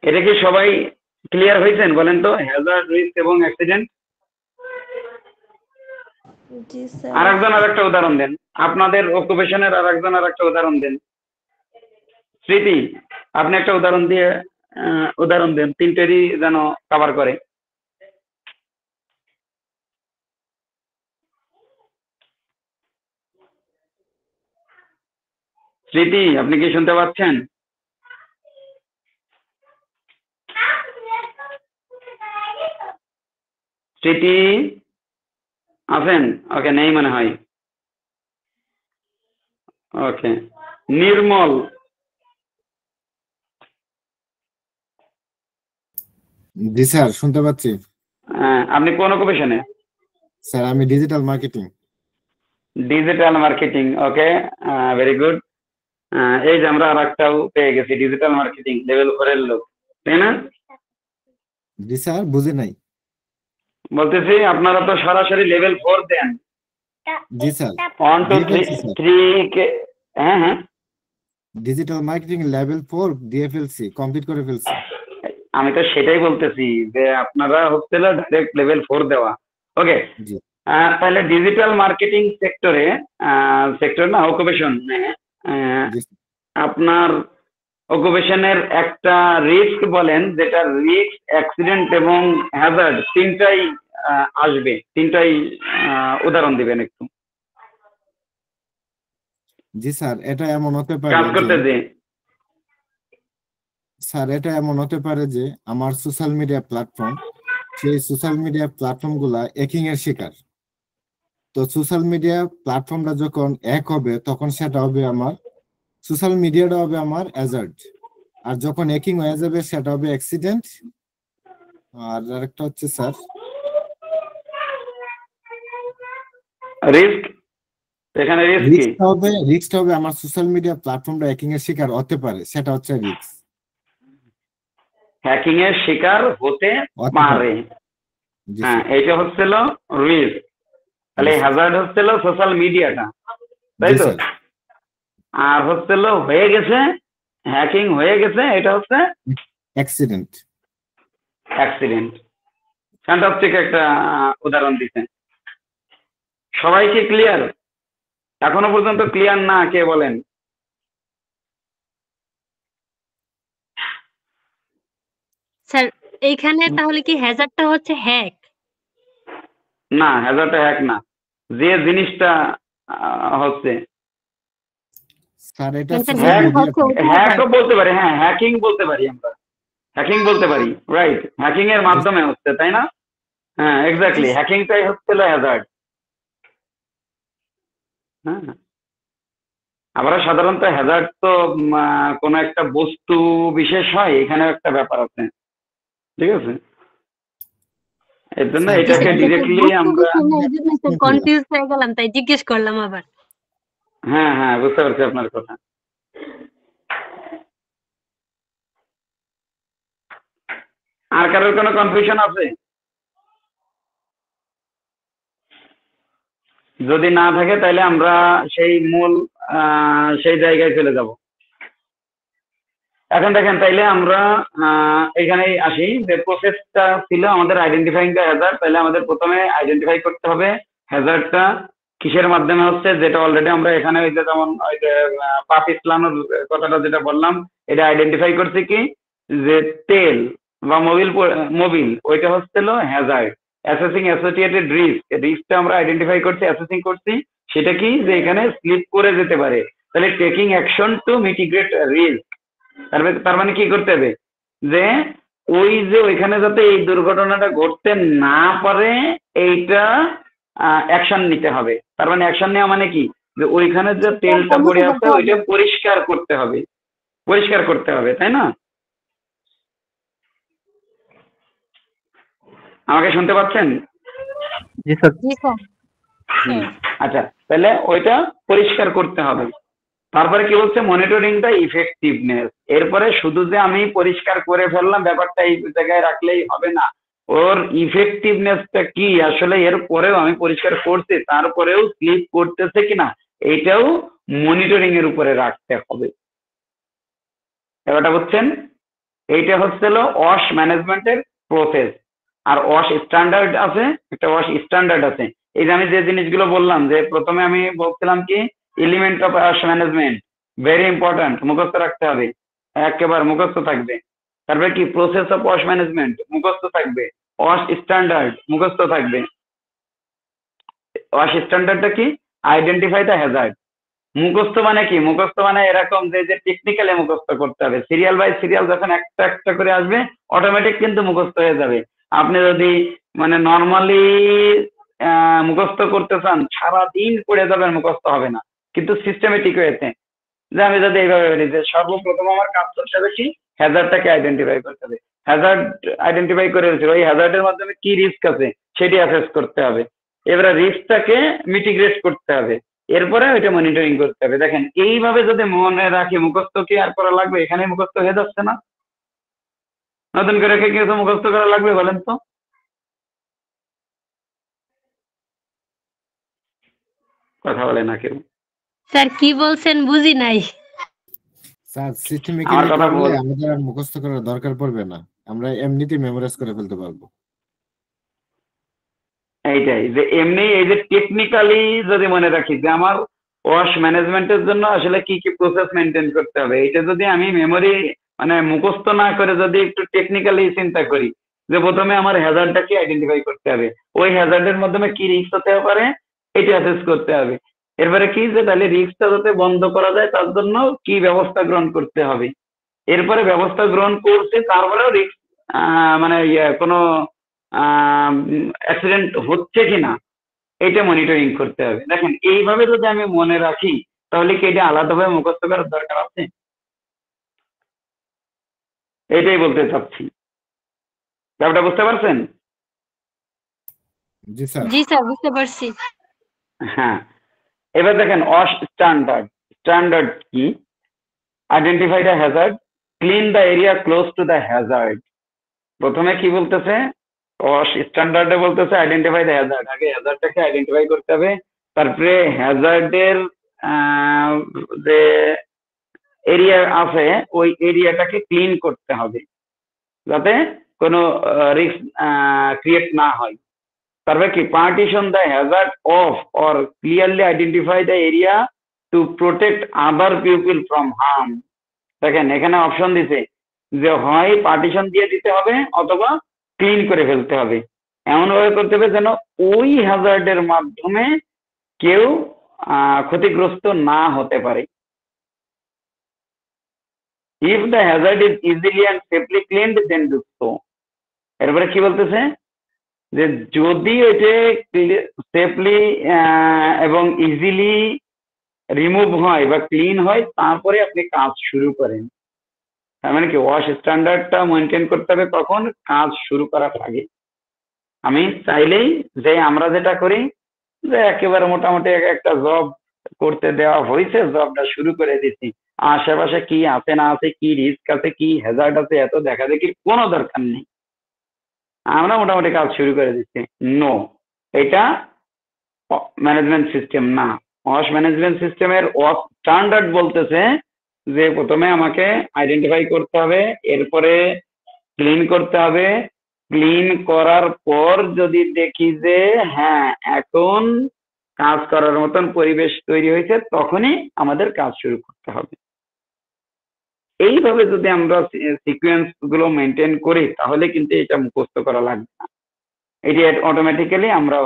এটা কি সবাই ক্লিয়ার হয়েছেন বলেন তো? হ্যাজার্ড, রিস্ক এবং অ্যাক্সিডেন্ট। জি স্যার। আরেকজন আরেকটা উদাহরণ দেন, আপনাদের অকুপেশনের আরেকজন আরেকটা উদাহরণ দেন। স্মৃতি, আপনি একটা উদাহরণ দিয়ে উদাহরণ দেন, তিনটেরই যেন কভার করে। স্মৃতি, আপনি কি শুনতে পাচ্ছেন? স্মৃতি আছেন? ওকে, নেই মনে হয়। ওকে, নির্মল। জি স্যার, শুনতে পাচ্ছি। আপনি কোন অকুপেশনে? স্যার আমি ডিজিটাল মার্কেটিং। ডিজিটাল মার্কেটিং, ওকে, ভেরি গুড। এই যে আমরা আরেকটাও পেয়ে গেছি, ডিজিটাল মার্কেটিং লেভেল 4 এর লোক, তাই না? জি স্যার, বুঝি নাই। বলতেছি আপনারা তো সরাসরি লেভেল 4 দেন। জি স্যার। 1 2 3 কে। হ্যাঁ হ্যাঁ, ডিজিটাল মার্কেটিং লেভেল 4 দিয়ে ফেলছি, কমপ্লিট করে ফেলছি। আমি তো সেটাই বলতেছি যে আপনারা হচ্ছে ডাইরেক্ট লেভেল 4 দেওয়া। ওকে, জি তাহলে ডিজিটাল মার্কেটিং সেক্টরে, সেক্টর না অকুপেশন, জি আপনার অকুপেশনের একটা রিস্ক বলেন, যেটা রিস্ক, অ্যাক্সিডেন্ট এবং হ্যাজার্ড তিনটাই আসবে, তিনটাই উদাহরণ দিবেন একটু। জি স্যার, এটা এমন হতে পারে কাজ করতে যে দে। স্যার এটা এমন হতে পারে যে আমার সোশ্যাল মিডিয়া প্ল্যাটফর্ম, সেই সোশ্যাল মিডিয়া প্ল্যাটফর্ম গুলা হ্যাকিং এর শিকার। তো সোশ্যাল মিডিয়া প্ল্যাটফর্মটা যখন এক হবে তখন সেটা হবে আমার, সোশ্যাল মিডিয়াটা হবে আমার হ্যাজার্ড, আর যখন হ্যাকিং হয়ে যাবে সেটা হবে অ্যাক্সিডেন্ট। আর আরেকটা হচ্ছে স্যার রিস্ক। এখানে রিস্ক কি? রিস্কটা হবে আমার সোশ্যাল মিডিয়া প্ল্যাটফর্মটা হ্যাকিং এর শিকার হতে পারে, সেটা হচ্ছে রিস্ক। হ্যাকিং এর শিকার হতে পারে, হ্যাঁ, এইটা হচ্ছিল রিস্ক। তাহলে হ্যাজার্ড হচ্ছিল সোশ্যাল মিডিয়াটা, তাই তো? আর হচ্ছিল হয়ে গেছে, হ্যাকিং হয়ে গেছে, এটা হচ্ছে অ্যাক্সিডেন্ট। অ্যাক্সিডেন্ট। ফ্যান্টাস্টিক একটা উদাহরণ দিচ্ছেন। সবাই কি ক্লিয়ার? এখনো পর্যন্ত ক্লিয়ার না কে বলেন? স্যার এইখানে তাহলে কি হ্যাজার্ডটা হচ্ছে হ্যাক? না, হ্যাজার্ডটা হ্যাক না, যে জিনিসটা হচ্ছে স্যার এটা হ্যাকও বলতে পারি, হ্যাঁ হ্যাকিং বলতে পারি, আমরা হ্যাকিং বলতে পারি, রাইট? হ্যাকিং এর মাধ্যমে হচ্ছে, তাই না? হ্যাঁ এক্স্যাক্টলি, হ্যাকিংটাই হচ্ছিল হ্যাজার্ড। হ্যাঁ, আবার সাধারণত হ্যাজার্ড তো কোনো একটা বস্তু বিশেষ হয়, এখানে একটা ব্যাপার আছে, ঠিক আছে? এর জন্য এটাকে ডিরেক্টলি আমরা কনফিউজ হয়ে গেলাম, তাই জিজ্ঞেস করলাম আবার। হ্যাঁ হ্যাঁ, বুঝতে পারছি আপনার কথা। আর কারোর কোনো কনফিউশন আছে? যদি না থাকে তাহলে আমরা সেই মূল সেই জায়গায় চলে যাব। এখন দেখেন, তাইলে আমরা এখানেই আসি যে প্রসেসটা ছিল আমাদের আইডেন্টিফাইং দ্য হ্যাজার্ড। তাহলে আমাদের প্রথমে আইডেন্টিফাই করতে হবে হ্যাজার্ডটা কিসের মাধ্যমে হচ্ছে, যেটা অলরেডি আমরা এখানে ওই যে যেমন ওই যে পা পিছলানোর কথাটা যেটা বললাম, এটা আইডেন্টিফাই করছি কি, যে তেল বা মোবিল ওইটা হচ্ছিল হ্যাজার্ড। অ্যাসেসিং অ্যাসোসিয়েটেড রিস্কটা আমরা আইডেন্টিফাই করছি, অ্যাসেসিং করছি, সেটা কি, যে এখানে স্লিপ করে যেতে পারে। তাহলে taking action to mitigate risk, তার মানে কি করতে হবে, যে ওই যে ওইখানে যাতে এই দুর্ঘটনাটা ঘটতে না পারে এইটা অ্যাকশন নিতে হবে। তার মানে অ্যাকশন নেওয়া মানে কি, যে ওইখানে যে তেলটা পড়ে আছে ওইটা পরিষ্কার করতে হবে, পরিষ্কার করতে হবে, তাই না? আমাকে শুনতে পাচ্ছেন? জি স্যার। আচ্ছা, তাহলে ওইটা পরিষ্কার করতে হবে। তারপরে কি বলছে, মনিটরিংটা ইফেক্টিভনেস। এরপরে শুধু যে আমি পরিষ্কার করে ফেললাম ব্যাপারটা এই জায়গায় রাখলেই হবে না, ওর ইফেক্টিভনেসটা কি, আসলে এর পরেও আমি পরিষ্কার করছি তারপরেও স্লিপ করতেছে কিনা এইটাও মনিটরিং এর উপরে রাখতে হবে। ব্যাপারটা বুঝছেন? এইটা হচ্ছিল ওয়াশ ম্যানেজমেন্টের প্রসেস। আর ওয়াশ স্ট্যান্ডার্ড আছে, একটা ওয়াশ স্ট্যান্ডার্ড আছে। এই যে আমি যে জিনিসগুলো বললাম, যে প্রথমে আমি বলছিলাম কি element of wash management very important, মুখস্থ রাখতে হবে, একেবারে মুখস্থ থাকবে। তারপরে কি প্রসেস অফ ওয়াশ ম্যানেজমেন্ট মুখস্থ থাকবে, ওয়াশ স্ট্যান্ডার্ড মুখস্থ থাকবে। ওয়াশ স্ট্যান্ডার্ডটা কি, আইডেন্টিফাই দ্য হ্যাজার্ড। মুখস্থ মানে কি, মুখস্থ মানে এরকম যে টেকনিক্যালি মুখস্থ করতে হবে, সিরিয়াল বাই সিরিয়াল যখন একটা একটা করে আসবে অটোমেটিক কিন্তু মুখস্থ হয়ে যাবে। আপনি যদি মানে নর্মালি মুখস্থ করতে চান সারাদিন পড়ে যাবেন, মুখস্থ হবে না। কিন্তু সিস্টেমেটিক হয়েছে, যে আমি যদি এইভাবে বলি যে সর্বপ্রথম আমার কাজ করতে হবে কি, হ্যাজার্ডটাকে আইডেন্টিফাই করতে হবে। হ্যাজার্ড আইডেন্টিফাই করে ওই হ্যাজার্ডের মাধ্যমে কি রিস্ক আছে সেটি অ্যাসেস করতে হবে। এবারে রিস্কটাকে মিটিগ্রেট করতে হবে, এরপরে ওইটা মনিটরিং করতে হবে। দেখেন এইভাবে যদি মনে রাখি, মুখস্থ কি আর করা লাগবে? এখানে মুখস্থ হয়ে যাচ্ছে না, নতুন করে কিছু মুখস্থ করা লাগবে বলেন তো? কথা বলে না কেউ। স্যার কি বলছেন বুঝি নাই। স্যার সিস্টেমেটিক্যালি করলে আমাদের আর মুখস্থ করার দরকার পড়বে না, আমরা এমনিতেই মেমোরাইজ করে ফেলতে পারবো। এইটাই, যে এমনি এই যে টেকনিক্যালি যদি মনে রাখি যে আমার ওয়াশ ম্যানেজমেন্টের জন্য আসলে কি কি প্রসেস মেনটেন করতে হবে, এটা যদি আমি মেমোরি মানে মুখস্থ না করে যদি একটু টেকনিক্যালি চিন্তা করি, যে প্রথমে আমার হ্যাজার্ডটাকে আইডেন্টিফাই করতে হবে, ওই হ্যাজার্ডের মাধ্যমে কি রিস্ক হতে পারে এটা অ্যাসেস করতে হবে। এরপরে কি, যে তাহলে রিস্কটা যাতে বন্ধ করা যায় তার জন্য কি ব্যবস্থা গ্রহণ করতে হবে। এরপরে ব্যবস্থা গ্রহণ করছে, তারপরেও রিস্ক মানে কোনো অ্যাক্সিডেন্ট হচ্ছে কিনা এটা মনিটরিং করতে হবে। দেখেন এইভাবে যদি আমি মনে রাখি তাহলে কি এটা আলাদাভাবে মুখস্থ করার দরকার আছে? এটাই বলতে চাচ্ছি, ব্যাপারটা বুঝতে পারছেন? জি স্যার বুঝতে পারছি। হ্যাঁ, এবার দেখেন ওয়াশ স্ট্যান্ডার্ড। স্ট্যান্ডার্ড কি, identify the Hazard, clean the area close to the Hazard. প্রথমে কি বলতেছে, ওয়াশ স্ট্যান্ডার্ডে বলতেছে আইডেন্টিফাই দ্য হ্যাজার্ড, আগে হ্যাজার্ডটাকে আইডেন্টিফাই করতে হবে, তারপরে হ্যাজার্ডের যে এরিয়া আছে ওই এরিয়াটাকে ক্লিন করতে হবে যাতে কোনো রিস্ক ক্রিয়েট না হয়। তারপরে কি, partition the Hazard of or clearly identify the area to protect other people from harm. দেখেন এখানে অপশন দিছে যে হয় পার্টিশন দিয়ে দিতে হবে অথবা ক্লিন করে ফেলতে হবে, এমন ভাবে করতে হবে যেন ওই হ্যাজার্ডের মাধ্যমে কেউ ক্ষতিগ্রস্ত না হতে পারে। If the hazard is easily and safely cleaned then do so. এরপরে কি বলতেছে, যে যদি এটা সেফলি এবং ইজিলি রিমুভ হয় বা ক্লিন হয় তারপরে আপনি কাজ শুরু করেন। তার মানে কি, ওয়াশ স্ট্যান্ডার্ডটা মেনটেন করতে হবে কখন, কাজ শুরু করার আগে। আমি চাইলেই যে আমরা যেটা করি যে একেবারে মোটামুটি একটা জব করতে দেওয়া হয়েছে, জবটা শুরু করে দিচ্ছি, আশেপাশে কি আছে না আছে, কি রিস্ক আছে, কি হ্যাজার্ড আছে, এত দেখা দেখির কোনো দরকার নেই, আমরা মোটামুটি কাজ শুরু করে দিচ্ছি। নো, এটা ম্যানেজমেন্ট সিস্টেম না। ওয়াশ ম্যানেজমেন্ট সিস্টেমের ওয়াশ স্ট্যান্ডার্ড বলতেছে যে প্রথমে আমাকে আইডেন্টিফাই করতে হবে, এরপরে ক্লিন করতে হবে, ক্লিন করার পর যদি দেখি যে হ্যাঁ এখন কাজ করার মতন পরিবেশ তৈরি হয়েছে তখনই আমাদের কাজ শুরু করতে হবে। এইভাবে যদি আমরা সিকোয়েন্স গুলো মেনটেন করি তাহলে কিন্তু এটা মুখস্থ করা লাগবে না, এটি অটোমেটিক্যালি আমরা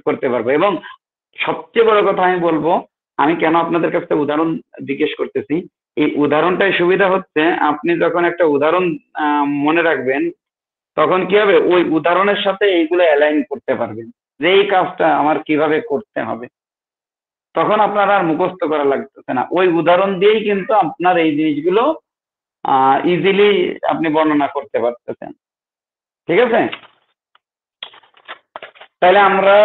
করতে পারবো। এবং সবচেয়ে বড় কথা আমি বলবো, আমি কেন আপনাদের কাছে উদাহরণ জিজ্ঞেস করতেছি, এই উদাহরণটাই সুবিধা হচ্ছে, আপনি যখন একটা উদাহরণ মনে রাখবেন, তখন কি হবে, ওই উদাহরণের সাথে এইগুলো অ্যালাইন করতে পারবেন যে এই কাজটা আমার কিভাবে করতে হবে। তখন আপনার আর মুখস্থ করা লাগতেছে না, ওই উদাহরণ দিয়েই কিন্তু আপনার এই জিনিসগুলো ইজিলি আপনি বর্ণনা করতে পারতেছেন। ঠিক আছে, তাহলে আমরা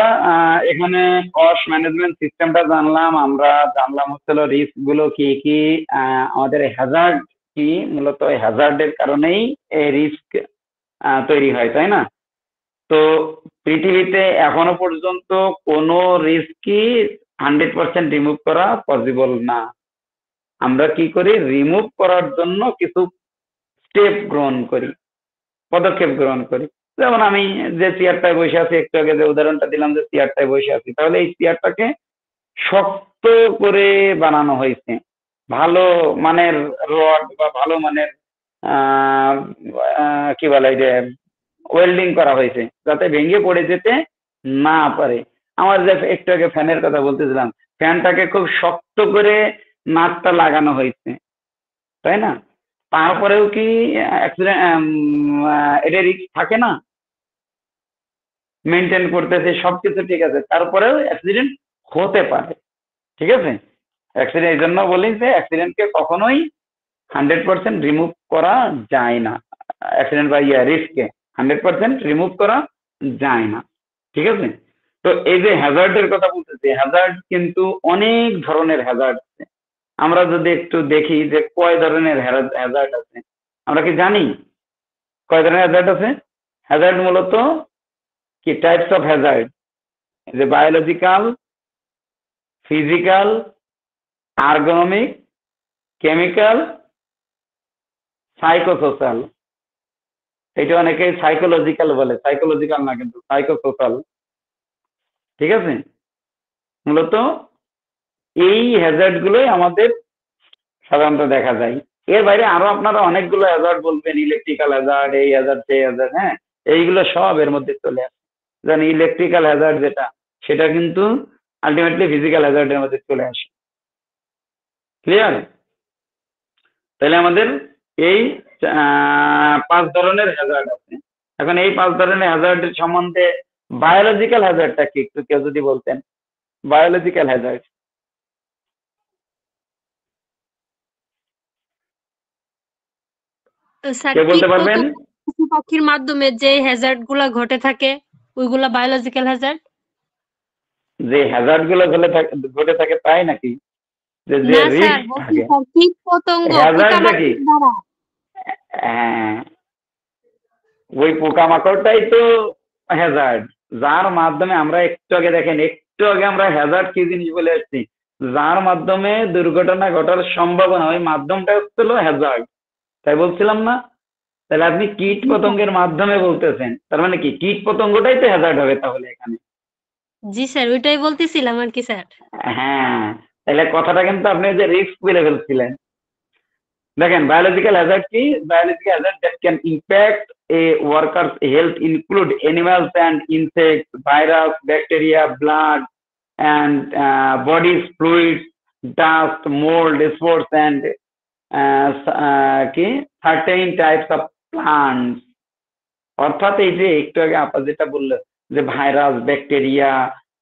এখানে কস্ট ম্যানেজমেন্ট সিস্টেমটা জানলাম, আমরা জানলাম হচ্ছে রিস্ক গুলো কি কি, আমাদের হ্যাজার্ড কি, মূলত হ্যাজার্ডের কারণেই এই রিস্ক তৈরি হয়, তাই না? তো পৃথিবীতে এখনো পর্যন্ত কোনো রিস্কই 100% রিমুভ করা পসিবল না। আমরা কি করি, রিমুভ করার জন্য কিছু স্টেপ গ্রহণ করি, পদক্ষেপ গ্রহণ করি। যেমন আমি যে চেয়ারটায় বসে আছি, একটু আগে যে উদাহরণটা দিলাম যে চেয়ারটায় বসে আছি, তাহলে এই চেয়ারটাকে শক্ত করে বানানো হয়েছে, ভালো মানের রড বা ভালো মানের কি বলে যে ওয়েল্ডিং করা হয়েছে, যাতে ভেঙে পড়ে যেতে না পারে। আমার যে একটু আগে ফ্যানের কথা বলতেছিলাম, ফ্যানটাকে খুব শক্ত করে নাটটা লাগানো হয়েছে, তাই না? তারপরেও কি এটা রিস্ক থাকে না? মেনটেন করতেছে, সবকিছু ঠিক আছে, তারপরেও অ্যাক্সিডেন্ট হতে পারে। ঠিক আছে, অ্যাক্সিডেন্ট এই জন্য বলি যে অ্যাক্সিডেন্টকে কখনোই 100% রিমুভ করা যায় না, অ্যাক্সিডেন্ট বা রিস্ককে 100% রিমুভ করা যায় না। ঠিক আছে, তো এই যে হ্যাজার্ডের কথা বলতেছি, হ্যাজার্ড কিন্তু অনেক ধরনের হ্যাজার্ড আছে। আমরা যদি একটু দেখি যে কয় ধরনের হ্যাজার্ড আছে, আমরা কি জানি কয় ধরনের হ্যাজার্ড আছে? হ্যাজার্ড মূলত কি টাইপস অফ হ্যাজার্ড, যে biological, physical, ergonomic, chemical, psychosocial. এটা অনেকে সাইকোলজিক্যাল বলে, সাইকোলজিক্যাল না কিন্তু সাইকোসোশ্যাল। ঠিক আছে, মূলত এই হ্যাজার্ড গুলোই আমাদের সাধারণত দেখা যায়। এর বাইরে আরো আপনারা অনেকগুলো হ্যাজার্ড বলবেন, ইলেকট্রিক্যাল হ্যাজার্ড, এই হ্যাজার্ড, সেই হ্যাজার্ড, হ্যাঁ, এইগুলো সব এর মধ্যে চলে আসে। যেমন ইলেকট্রিক্যাল হ্যাজার্ড যেটা, সেটা কিন্তু আলটিমেটলি ফিজিক্যাল হ্যাজার্ডের মধ্যে চলে আসে। ক্লিয়ার? তাহলে আমাদের এই 5 ধরনের হ্যাজার্ড আছে। এখন এই 5 ধরনের হ্যাজার্ডের সম্বন্ধে বায়োলজিক্যাল হ্যাজার্ডটা কি একটু কেউ যদি বলতেন, বায়োলজিক্যাল হ্যাজার্ড স্যার কে বলতে পারবেন? পশু পাখির মাধ্যমে যে হ্যাজার্ড গুলা ঘটে থাকে ওইগুলা বায়োলজিক্যাল হ্যাজার্ড। যে হ্যাজার্ড গুলো ঘটে থাকে তাই নাকি? যে যে না স্যার, রিস্ক বলছি থাকে স্যার কীট পতঙ্গ, হ্যাজার্ডটা কি? পোকামাকড় দ্বারা। হ্যাঁ, ওই পোকামাকড়টাই তো হ্যাজার্ড, যার মাধ্যমে আমরা একটু আগে দেখেন, একটু আগে আমরা হ্যাজার্ড কি জিনিস বলে আসছি, যার মাধ্যমে দুর্ঘটনা ঘটার সম্ভাবনা, ওই মাধ্যমটা হচ্ছিল হ্যাজার্ড, তাই বলছিলাম না? তাহলে আপনি কীট পতঙ্গের মাধ্যমে বলতেছেন, তার মানে কি কীট পতঙ্গটাই তো হ্যাজার্ড হবে তাহলে এখানে। জি স্যার, ওইটাই বলতেছিলাম আর কি স্যার। হ্যাঁ, তাহলে কথাটা কিন্তু আপনি যে রিস্ক বলে ফেলছিলেন। দেখেন বায়োলজিক্যাল হ্যাজার্ড কি? Biological Hazard that can impact A workers health include animals and insects, virus, bacteria, blood and bodies fluids, dust, mould, spores and কি সার্টেইন টাইপস অফ প্লান্টস। অর্থাৎ এই যে একটু আগে আপা যেটা বললো যে ভাইরাস, ব্যাকটেরিয়া,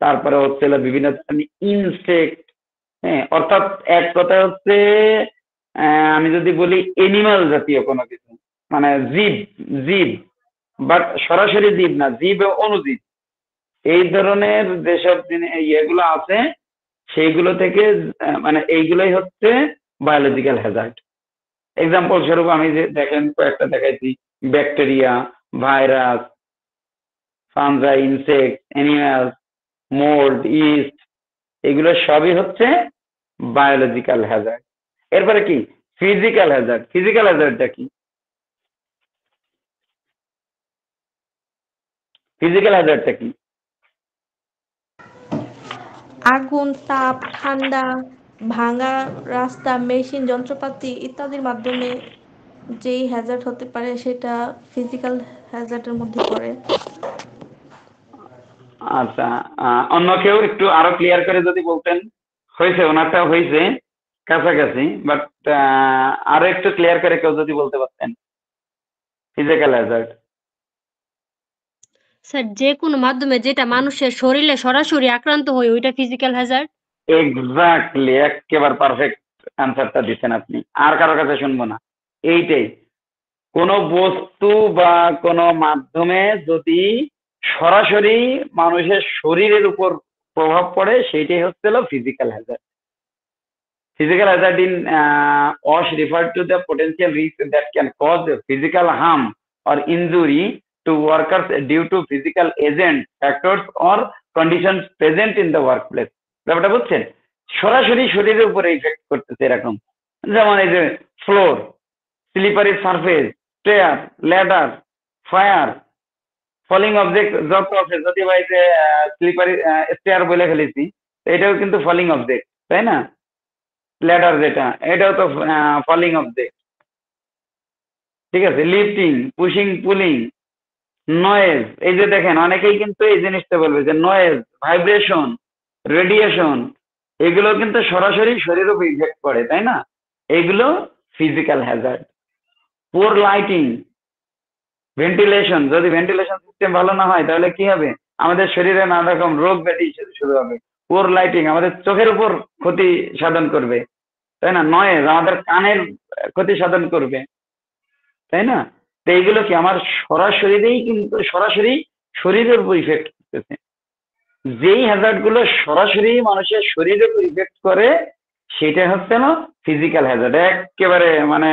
তারপরে হচ্ছে বিভিন্ন ধরনের ইনসেক্ট, হ্যাঁ, অর্থাৎ এক কথা হচ্ছে আমি যদি বলি এনিম্যাল জাতীয় কোনো কিছু, মানে জীব, জীব বাট সরাসরি জীব না, জীব ও অনুজীব, এই ধরনের যেসব ইয়েগুলো আছে সেইগুলো থেকে মানে এইগুলোই হচ্ছে বায়োলজিক্যাল হ্যাজার্ড। এক্সাম্পল স্বরূপ আমি যে দেখেন কয়েকটা দেখাইছি, bacteria, virus, fungi, insect, animals, mould, east, এগুলো সবই হচ্ছে বায়োলজিক্যাল হ্যাজার্ড। এরপরে কি ফিজিক্যাল হ্যাজার্ড? ফিজিক্যাল হ্যাজার্ডটা কি? ফিজিক্যাল হ্যাজার্ডটা কি? আগুন, তাপ, ঠান্ডা, ভাঙা রাস্তা, মেশিন, যন্ত্রপাতি ইত্যাদির মাধ্যমে যেই হ্যাজার্ড হতে পারে সেটা ফিজিক্যাল হ্যাজার্ডের মধ্যে পড়ে। আচ্ছা, অন্য কেউ একটু আরো ক্লিয়ার করে যদি বলতেন। হয়েছে, ওনারটা হয়েছে, কাছাকাছি, বাট আরো একটু ক্লিয়ার করে কেউ যদি বলতে পারতেন ফিজিক্যাল হ্যাজার্ড। স্যার যে কোনো মাধ্যমে যেটা মানুষের শরীরে সরাসরি আক্রান্ত হয় ওইটা ফিজিক্যাল হ্যাজার্ড। এক্স্যাক্টলি, একেবারে পারফেক্ট অ্যান্সারটা দিচ্ছেন আপনি, আর কারো কাছে শুনবো না। এইটাই, কোনো বস্তু বা কোনো মাধ্যমে যদি সরাসরি মানুষের শরীরের উপর প্রভাব পড়ে সেইটাই হচ্ছিল physical Hazard. Physical hazard in OSH referred to the potential risk that can cause physical harm or injury to workers due to physical agents, factors or conditions present in the workplace. ব্যাপারটা বুঝছেন? সরাসরি শরীরের উপরে effect করতেছে এরকম, যেমন এই যে floor, slippery surface, stair, ladder, fire, falling object যত আছে, যদি ভাই যে স্লিপারি স্টেয়ার বলে ফেলেছি, এটাও কিন্তু ফলিং অবজেক্ট, তাই না? ল্যাডার যেটা, এটাও তো ফলিং অবজেক্ট, ঠিক আছে? লিফটিং, পুশিং, পুলিং, নয়েজ, এই যে দেখেন অনেকেই কিন্তু এই জিনিসটা বলবে যে নয়েজ, ভাইব্রেশন, রেডিয়েশন, এগুলো কিন্তু সরাসরি শরীরের উপর ইফেক্ট করে, তাই না? এগুলো physical Hazard. Poor lighting, ventilation, যদি ভেন্টিলেশন সিস্টেম ভালো না হয় তাহলে কি হবে? আমাদের শরীরে নানা রকম রোগ ব্যাধি শুরু হবে। পুয়ার লাইটিং আমাদের চোখের উপর ক্ষতি সাধন করবে, তাই না? নয়েজ আমাদের কানের ক্ষতি সাধন করবে, তাই না? তো এইগুলো কি আমার সরাসরিই কিন্তু সরাসরি শরীরের উপর ইফেক্ট করতেছে। যেই হ্যাজার্ড গুলো সরাসরি মানুষের শরীরের উপর ইফেক্ট করে সেটা হচ্ছে না ফিজিক্যাল হ্যাজার্ড। একেবারে মানে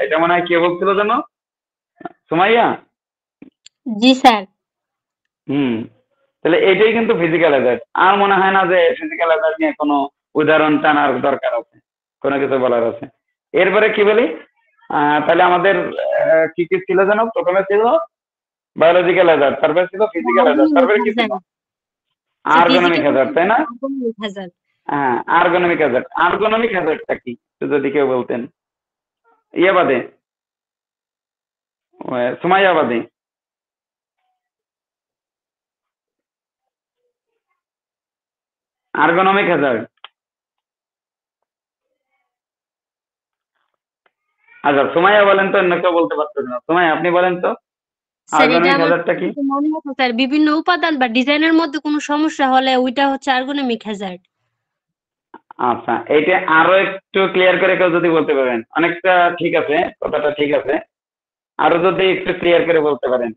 এটা মনে হয় কে বলছিল যেন, সুমাইয়া? জি স্যার। তাহলে এটাই কিন্তু ফিজিক্যাল হ্যাজার্ড। আর মনে হয় না যে ফিজিক্যাল হ্যাজার্ড নিয়ে কোনো উদাহরণ টানার দরকার আছে, কোনো কিছু বলার আছে। এরপরে কি বলি, তাহলে আমাদের কি কি ছিল যেন? প্রথমে ছিল বায়োলজিক্যাল হ্যাজার্ড, তারপরে ছিল ফিজিক্যাল হ্যাজার্ড, তারপরে কি ছিল? আর্গোনমিক হ্যাজার্ড, তাই না? হ্যাঁ, আর্গোনমিক হ্যাজার্ড। আর্গোনমিক হ্যাজার্ডটা কি যদি কেউ বলতেন? ইয়ে বাদে, সুমাইয়া বাদে। আর্গোনমিক হ্যাজার্ড, আচ্ছা সুমাইয়া বলেন তো, অন্য কেউ বলতে পারতো না। সুমাইয়া আপনি বলেন তো আর্গোনমিক হ্যাজার্ডটা কি? মনে হতো স্যার বিভিন্ন উপাদান বা ডিজাইনের মধ্যে কোনো সমস্যা হলে ওইটা হচ্ছে আর্গোনমিক হ্যাজার্ড। আচ্ছা, এইটা আরো একটু ক্লিয়ার করে কেউ যদি বলতে পারেন। অনেকটা ঠিক আছে, কথাটা ঠিক আছে, আরো যদি একটু ক্লিয়ার করে বলতে পারেন।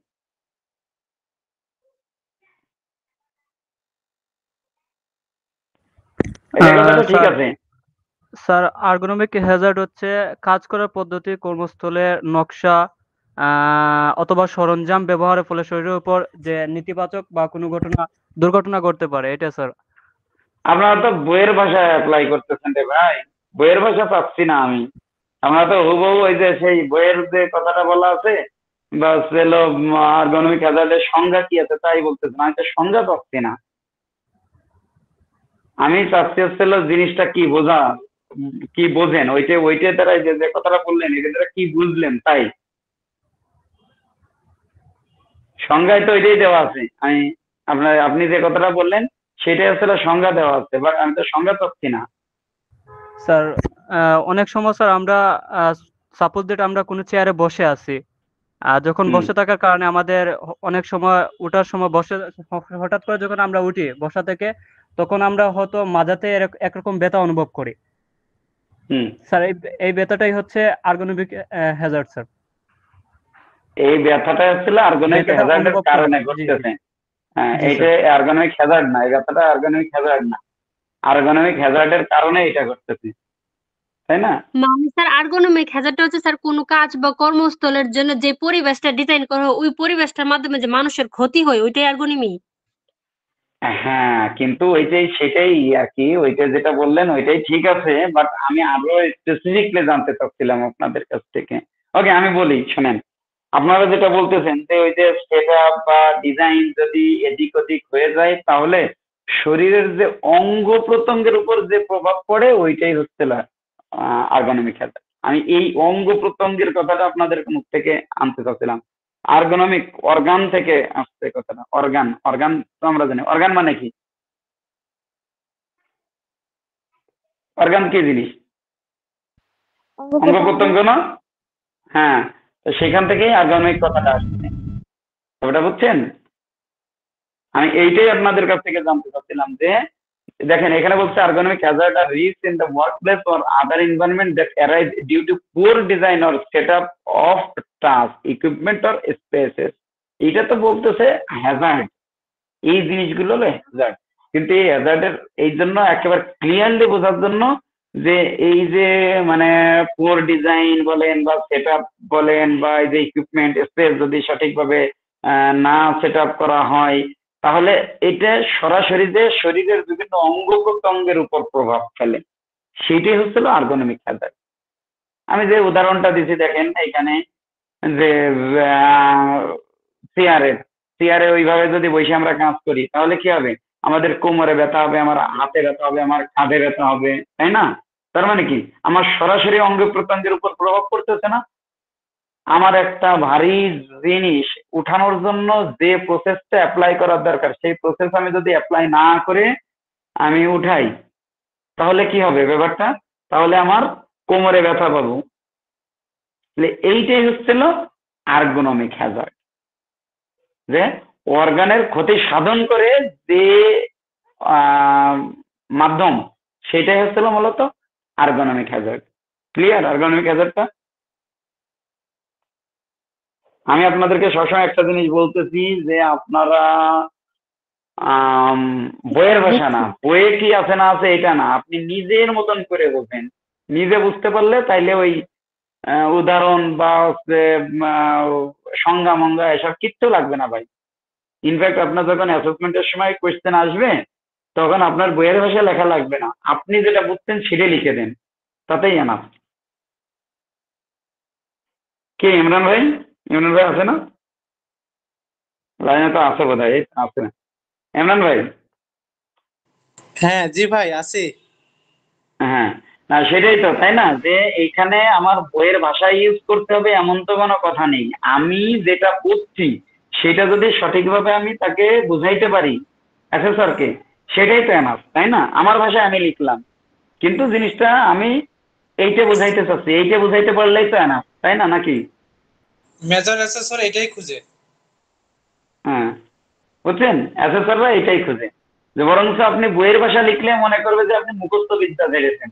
ঠিক আছে স্যার, আর্গোনমিক হ্যাজার্ড হচ্ছে কাজ করার পদ্ধতি, কর্মস্থলের নকশা অথবা সরঞ্জাম ব্যবহারের ফলে শরীরের উপর যে নেতিবাচক বা কোনো দুর্ঘটনা ঘটতে পারে, এটা স্যার। আপনারা তো বইয়ের ভাষায় অ্যাপ্লাই করতেছেন রে ভাই, বইয়ের ভাষা পাচ্ছি না আমি। আমরা তো হুবহু ওই যে সেই বইয়ের যে কথাটা বলা আছে বা হলো আর্গোনমিক হ্যাজার্ডের সংজ্ঞা কি আছে তাই বলতেছেন, আমি তো সংজ্ঞা পাচ্ছি না। আমি চাচ্ছি হচ্ছিল জিনিসটা কি বোঝা, কি বোঝেন, ওইটার দ্বারা যে কথাটা বললেন এটার দ্বারা কি বুঝলেন তাই। সংজ্ঞায় তো ওইটাই দেওয়া আছে, আপনি যে কথাটা বললেন সেটাই আসলে সংজ্ঞা দেওয়া আছে, বাট আমি তো সংজ্ঞা পাচ্ছি না স্যার। অনেক সময় স্যার আমরা সাপোজ দ্যাট আমরা কোনো চেয়ারে বসে আছি, যখন বসে থাকার কারণে আমাদের অনেক সময় ওঠার সময় হঠাৎ করে যখন আমরা উঠি বসা থেকে, তখন আমরা হয়তো মাজাতে একরকম ব্যথা অনুভব করি। স্যার এই ব্যথাটাই হচ্ছে আর্গোনমিক হ্যাজার্ড স্যার। এই ব্যথাটা হচ্ছিল আর্গোনমিক হ্যাজার্ডের কারণে ঘটতেছে। হ্যাঁ, এইটা আর্গোনমিক হ্যাজার্ড না, এই ব্যথাটা আর্গোনমিক হ্যাজার্ড না, আর্গোনমিক হ্যাজার্ডের কারণে এটা ঘটতেছে, তাই না? মানে স্যার আর্গোনমিক হ্যাজার্ডটা হচ্ছে স্যার কোনো কাজ বা কর্মস্থলের জন্য যে পরিবেশটা ডিজাইন করা হয় ওই পরিবেশটার মাধ্যমে যে মানুষের ক্ষতি হয় ওইটাই আর্গোনমিক। হ্যাঁ, কিন্তু ওইটাই সেটাই আর কি, ওইটা যেটা বললেন ওইটাই ঠিক আছে, বাট আমি আরো স্পেসিফিকলি জানতে চাচ্ছিলাম আপনাদের কাছ থেকে। ওকে, আমি বলি শোনেন, আপনারা যেটা বলতেছেন যে ওই যে সেটআপ বা ডিজাইন যদি এদিক ওদিক হয়ে যায় তাহলে শরীরের যে অঙ্গ প্রত্যঙ্গের উপর যে প্রভাব পড়ে ওইটাই হচ্ছে আর্গোনমিক হ্যাজার্ড। আমি এই অঙ্গ প্রত্যঙ্গের কথাটা আপনাদের মুখ থেকে আনতে চাচ্ছিলাম। আর্গোনমিক অর্গান থেকে আসছে কথাটা, অর্গান, অর্গান তো আমরা জানি, অর্গান মানে কি? অর্গান কি জিনিস? অঙ্গ প্রত্যঙ্গ না? হ্যাঁ, তো সেখান থেকেই অর্গানমিক কথাটা আসছে, ওটা বুঝছেন? আমি এইটাই আপনাদের কাছ থেকে জানতে চাচ্ছিলাম যে দেখেন এখানে বলছে ergonomic hazard are risks in the workplace or other environment that arise due to poor design or setup of task, equipment or spaces. এটা তো বলতেছে হ্যাজার্ড, এই জিনিসগুলো হলো হ্যাজার্ড। কিন্তু এই হ্যাজার্ডের এই জন্য একেবারে ক্লিয়ারলি বোঝার জন্য যে এই যে মানে পুয়ার ডিজাইন বলেন বা সেট আপ বলেন বা এই যে ইকুইপমেন্ট স্পেস যদি সঠিকভাবে না সেট আপ করা হয়, তাহলে এটা সরাসরি যে শরীরের বিভিন্ন অঙ্গ প্রত্যঙ্গের উপর প্রভাব ফেলে, সেটাই হচ্ছিল আর্গোনমিক হ্যাজার্ড। আমি যে উদাহরণটা দিচ্ছি দেখেন এখানে যে চেয়ারে ওইভাবে যদি বসে আমরা কাজ করি তাহলে কি হবে? আমাদের কোমরে ব্যথা হবে, আমার হাতে ব্যথা হবে, আমার কাঁধে ব্যথা হবে, তাই না? তার মানে কি আমার সরাসরি অঙ্গ প্রত্যঙ্গের উপর প্রভাব পড়তেছে না? আমার একটা ভারী জিনিস উঠানোর জন্য যে প্রসেসটা অ্যাপ্লাই করার দরকার সেই প্রসেস আমি যদি অ্যাপ্লাই না করে আমি উঠাই তাহলে কি হবে ব্যাপারটা? তাহলে আমার কোমরে ব্যথা পাবো। এইটাই হচ্ছিল আর্গোনমিক হ্যাজার্ড, যে অর্গানের ক্ষতি সাধন করে যে মাধ্যম, সেটাই হচ্ছিল মূলত আর্গোনমিক হ্যাজার্ড। ক্লিয়ার আর্গোনমিক হ্যাজার্ডটা? আমি আপনাদেরকে সবসময় একটা জিনিস বলতেছি যে আপনারা বইয়ের ভাষা না, বইয়ে কি আছে না আছে এটা না, আপনি নিজের মতন করে বুঝবেন। নিজে বুঝতে পারলে তাইলে ওই উদাহরণ বা সংজ্ঞা মঙ্গা এসব কিচ্ছু লাগবে না ভাই। ইনফ্যাক্ট আপনার যখন অ্যাসেসমেন্টের সময় কোয়েশ্চেন আসবে তখন আপনার বইয়ের ভাষা লেখা লাগবে না, আপনি যেটা বুঝছেন সেটাই লিখে দেন, তাতেই এনাফ। কে ইমরান ভাই? ইমরান ভাই আছে না লাইনে? তো আছে বোধ হয়, আছে ইমরান ভাই? হ্যাঁ জি ভাই আছি। হ্যাঁ, না সেটাই তো, তাই না? যে এইখানে আমার বইয়ের ভাষা ইউজ করতে হবে এমন তো কোনো কথা নেই। আমি যেটা বুঝছি সেটা যদি সঠিকভাবে আমি তাকে বুঝাইতে পারি অ্যাসেসরকে, সেটাই তো এনাফ, তাই না? আমার ভাষায় আমি লিখলাম, কিন্তু জিনিসটা আমি এইটা বুঝাইতে চাচ্ছি, এইটা বুঝাইতে পারলেই তো এনাফ, তাই না? নাকি মেজর অ্যাসেসর এটাই খুঁজে। হ্যাঁ, বুঝছেন, অ্যাসেসররা এটাই খুঁজে যে বরঞ্চ আপনি বইয়ের ভাষা লিখলে মনে করবে যে আপনি মুখস্থ বিদ্যা ঝেড়েছেন,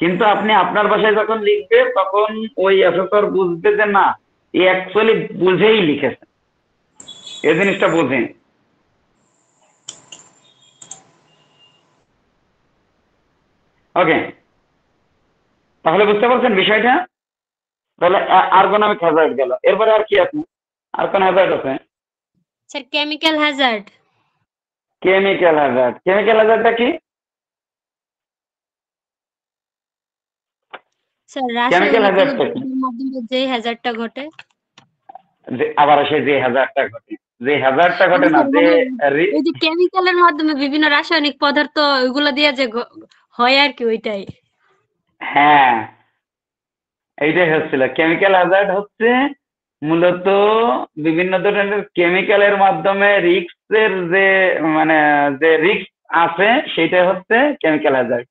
কিন্তু আপনি আপনার ভাষায় যখন লিখবে তখন ওই অ্যাসেসর বুঝবে যে না এ অ্যাকচুয়ালি বুঝেই লিখেছে, এই জিনিসটা বোঝে। ওকে, তাহলে বুঝতে পারছেন বিষয়টা? তাহলে আর্গোনমিক হ্যাজার্ড গেল, এরপরে আর কি আছে? আর কোন হ্যাজার্ড আছে? Sir chemical hazard. Chemical hazard. Chemical হ্যাজার্ডটা কি? স্যার কেমিক্যাল রাসায়নিক হ্যাজার্ডটা কি? মাধ্যমে যে হ্যাজার্ডটা ঘটে। আবার সে যে হ্যাজার্ডটা ঘটে, যে হ্যাজার্ডটা ঘটে না, যে ওই যে কেমিক্যালের মাধ্যমে বিভিন্ন রাসায়নিক পদার্থ ওইগুলো দিয়ে যে হয় আর কি, ওইটাই। হ্যাঁ, এইটাই হচ্ছিল কেমিক্যাল হ্যাজার্ড। হচ্ছে মূলত বিভিন্ন ধরনের কেমিক্যালের মাধ্যমে রিস্কের যে মানে যে রিস্ক আছে সেটা হচ্ছে কেমিক্যাল হ্যাজার্ড।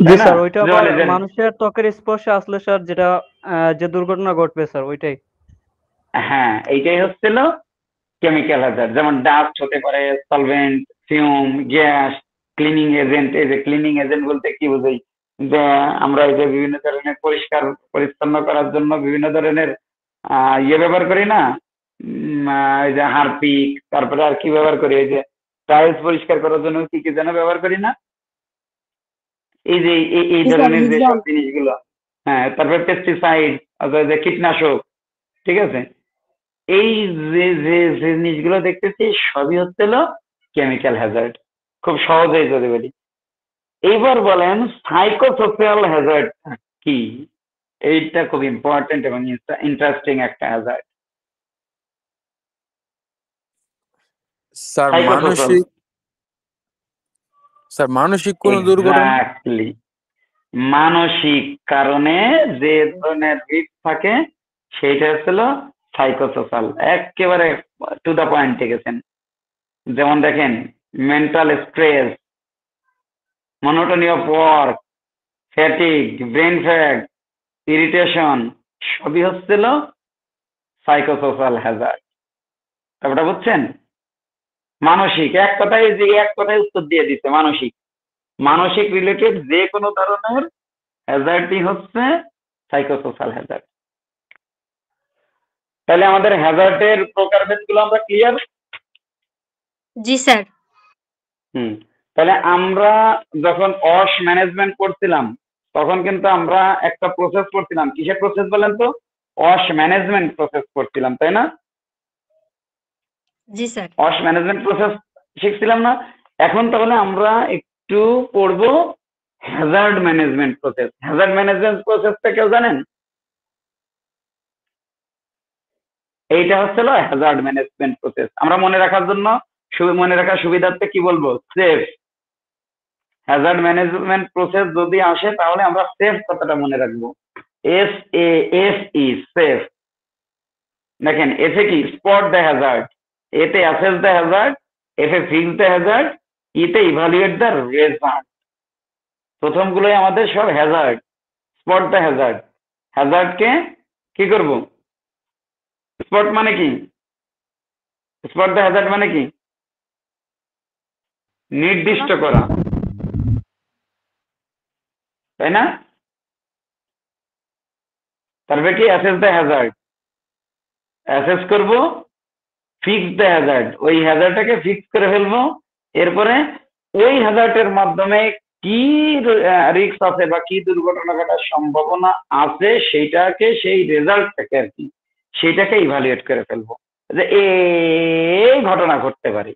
জি স্যার, ওইটা আবার মানুষের ত্বকের স্পর্শে আসলে স্যার যেটা যে দুর্ঘটনা ঘটবে স্যার ওইটাই। হ্যাঁ, এইটাই হচ্ছিল কেমিক্যাল হ্যাজার্ড। যেমন ডাস্ট হতে পারে, solvent, fume, gas, cleaning agent. এই যে ক্লিনিং এজেন্ট বলতে কি বোঝাই? যে আমরা এই যে বিভিন্ন ধরনের পরিষ্কার পরিচ্ছন্ন করার জন্য বিভিন্ন ধরনের ইয়ে ব্যবহার করি না, এই যে হারপিক, তারপরে আর কি ব্যবহার করি, এই যে টাইলস পরিষ্কার করার জন্য কি কি যেন ব্যবহার করি না, এই যে এই ধরনের যে সব জিনিসগুলো। হ্যাঁ, তারপরে পেস্টিসাইড, যে কীটনাশক, ঠিক আছে? এই যে যে জিনিসগুলো দেখতেছি সবই হচ্ছিল কেমিক্যাল হ্যাজার্ড, খুব সহজেই যদি বলি। এইবার বলেন সাইকোসোশিয়াল হ্যাজার্ড কি? এইটা খুব ইম্পর্টেন্ট এবং ইন্টারেস্টিং একটা হ্যাজার্ড। স্যার মানসিক কোন দুর্ঘটনা? মানসিক কারণে যে ধরনের রিস্ক থাকে সেইটা হচ্ছিল সাইকোসোশাল। একেবারে টু দা পয়েন্টে গেছেন। যেমন দেখেন mental stress, monotony of work, fatigue, brain fag, irritation সবই হচ্ছিল সাইকোসোশ্যাল হ্যাজার্ড। ব্যাপারটা বুঝছেন? মানসিক, এক কথায় উত্তর দিয়ে দিচ্ছে, মানসিক রিলেটেড যে কোনো ধরনের হ্যাজার্ডই হচ্ছে সাইকোসোশ্যাল হ্যাজার্ড। তাহলে আমাদের হ্যাজার্ডের প্রকারভেদগুলো আমরা ক্লিয়ার? জি স্যার। তাহলে আমরা যখন অস ম্যানেজমেন্ট করছিলাম তখন কিন্তু আমরা একটা প্রসেস করছিলাম। কিসের প্রসেস বলেন তো? অস ম্যানেজমেন্ট প্রসেস করছিলাম, তাই না? জি স্যার। অস ম্যানেজমেন্ট প্রসেস শিখছিলাম না? এখন তাহলে আমরা একটু পড়বো Hazard management process. Hazard management প্রসেসটা কেউ জানেন? এইটা হচ্ছিল হ্যাজার্ড ম্যানেজমেন্ট প্রসেস। আমরা মনে রাখার জন্য, মনে রাখার সুবিধার্থে কি বলবো? সেফ। হ্যাজার্ড ম্যানেজমেন্ট প্রসেস যদি আসে তাহলে আমরা সেফ কথাটা মনে রাখবো। SAFE, safe. দেখেন এসে কি? স্পট দ্য হ্যাজার্ড, এতে অ্যাসেস দ্য হ্যাজার্ড, এফে ফিক্স দ্য হ্যাজার্ড, ইতে ইভালুয়েট দ্য রেজাল্ট। প্রথমগুলোই আমাদের সব হ্যাজার্ড। স্পট দ্য হ্যাজার্ড, হ্যাজার্ডকে কি করব? স্পট মানে কি? স্পট দ্য হ্যাজার্ড মানে কি? নির্দিষ্ট করা, তাই না? তারপরে কি? অ্যাসেস দ্য হ্যাজার্ড, অ্যাসেস করব, ফিক্স দ্য হ্যাজার্ড, ওই হ্যাজার্ডটাকে ফিক্স করে ফেলবো। এরপরে ওই হ্যাজার্ডের মাধ্যমে কি রিস্ক আছে বা কি দুর্ঘটনা ঘটার সম্ভাবনা আছে সেইটাকে, সেই রেজাল্টটাকে আর কি, সেইটাকে ইভালুয়েট করে ফেলবো যে এই ঘটনা ঘটতে পারে।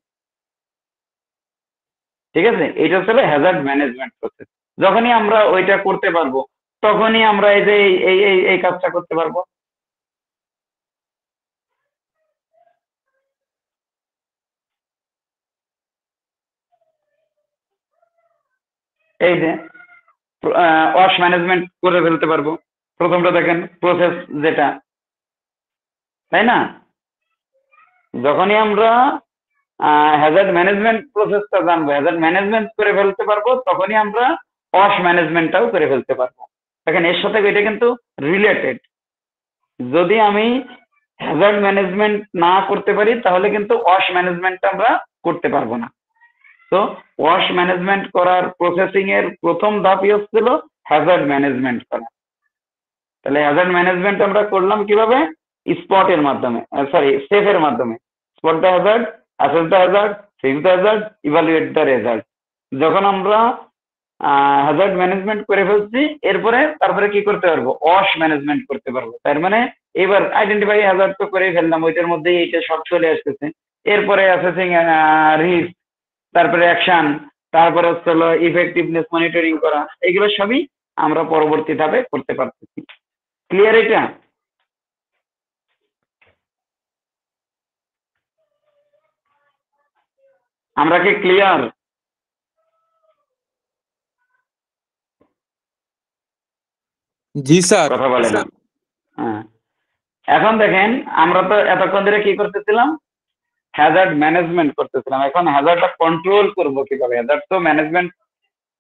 ঠিক আছে? এটা হচ্ছে হ্যাজার্ড ম্যানেজমেন্ট প্রসেস। যখনই আমরা ওইটা করতে পারবো তখনই আমরা এই যে এই কাজটা করতে পারবো। এই যে ওয়াশ ম্যানেজমেন্ট করে ফেলতে পারবো। প্রথমটা দেখেন প্রসেস যেটা, তাই না? যখনই আমরা হ্যাজার্ড ম্যানেজমেন্ট প্রসেসটা জানবো, হ্যাজার্ড ম্যানেজমেন্ট করে ফেলতে পারবো, তখনই আমরা ওয়াশ ম্যানেজমেন্টটাও করে ফেলতে পারবো। দেখেন এর সাথে এটা কিন্তু রিলেটেড। যদি আমি হ্যাজার্ড ম্যানেজমেন্ট না করতে পারি তাহলে কিন্তু ওয়াশ ম্যানেজমেন্টটা আমরা করতে পারবো না। তো ওয়াশ ম্যানেজমেন্ট করার প্রসেসিং এর প্রথম ধাপই হচ্ছিল হ্যাজার্ড ম্যানেজমেন্ট করা। তাহলে হ্যাজার্ড ম্যানেজমেন্ট আমরা করলাম কিভাবে? স্পটের মাধ্যমে, সরি সেফের মাধ্যমে। Spot the hazard, assess the hazard, fix the hazard, evaluate the result. যখন আমরা হ্যাজার্ড ম্যানেজমেন্ট করে ফেলছি তারপরে কি করতে পারবো? ওয়াশ ম্যানেজমেন্ট করতে পারবো। তার মানে এবার আইডেন্টিফাই হ্যাজার্ড তো করেই ফেললাম, ওইটার মধ্যে এইটা সব চলে আসতেছে। এরপরে অ্যাসেসিং রিস্ক, তারপরে অ্যাকশন, তারপরে হচ্ছে হলো ইফেক্টিভনেস মনিটরিং করা। এগুলো সবই আমরা পরবর্তী ধাপে করতে পারতেছি। ক্লিয়ার এটা? আমরা কি ক্লিয়ার? জি স্যার। কথা বলে না। হ্যাঁ, এখন দেখেন আমরা তো এতক্ষণ ধরে কি করতেছিলাম? হ্যাজার্ড ম্যানেজমেন্ট করতেছিলাম। এখন হ্যাজার্ডটা কন্ট্রোল করবো কিভাবে? হ্যাজার্ড তো ম্যানেজমেন্ট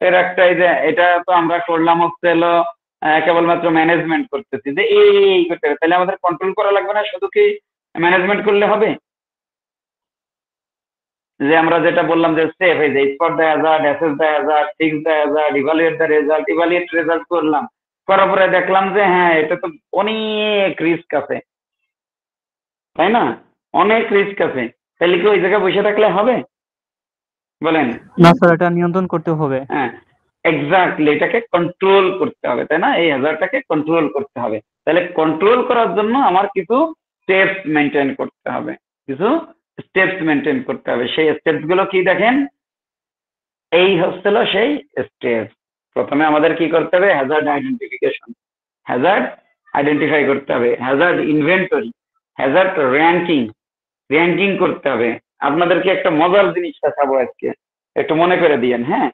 এর একটা, এই যে এটা তো আমরা করলাম হচ্ছে হলো কেবলমাত্র ম্যানেজমেন্ট করতেছি যে এই করতে হবে। তাহলে আমাদের কন্ট্রোল করা লাগবে না, শুধু কি ম্যানেজমেন্ট করলে হবে? যে আমরা যেটা বললাম যে সেফ, এই যে spot the hazard, assess the hazard, fix the hazard, evaluate the result, evaluate result করলাম, করার পরে দেখলাম যে হ্যাঁ এটা তো অনেক রিস্ক আছে, তাই না? অনেক রিস্ক আছে। তাহলে কি ওই জায়গায় বসে থাকলে হবে? বলেন। না স্যার, এটা নিয়ন্ত্রণ করতে হবে। হ্যাঁ এক্স্যাক্টলি, এটাকে কন্ট্রোল করতে হবে, তাই না? এই হ্যাজার্ডটাকে কন্ট্রোল করতে হবে। তাহলে কন্ট্রোল করার জন্য আমার কিছু স্টেপস মেনটেন করতে হবে, সেই স্টেপস গুলো কি দেখেন? এই হচ্ছিল সেই স্টেপ। প্রথমে আমাদের কি করতে হবে? হ্যাজার্ড আইডেন্টিফিকেশন, হ্যাজার্ড আইডেন্টিফাই করতে হবে, হ্যাজার্ড ইনভেন্টরি, হ্যাজার্ড র্যাঙ্কিং করতে হবে। আপনাদেরকে একটা মজার জিনিস দেখাবো আজকে, একটু মনে করে দিয়েন। হ্যাঁ,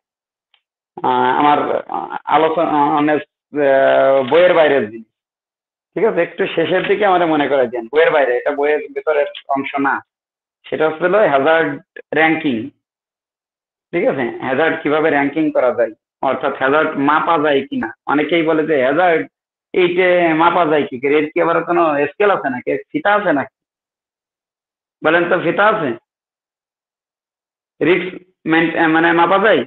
আমার আলোচনা বইয়ের বাইরের জিনিস, ঠিক আছে? একটু শেষের দিকে আমাদের মনে করে দেন, বইয়ের বাইরে, এটা বইয়ের ভিতরের অংশ না। সেটা হচ্ছে হ্যাজার্ড র্যাঙ্কিং। ঠিক আছে? হ্যাজার্ড কিভাবে র্যাঙ্কিং করা যায় অর্থাৎ হ্যাজার্ড মাপা যায় কিনা। অনেকেই বলে যে হ্যাজার্ড এইটা মাপা যায় কি করে, এর কি আবার কোনো স্কেল আছে নাকি, ফিতা আছে নাকি? বলেন তো, ফিতা আছে? রিস্ক মানে মাপা যায়?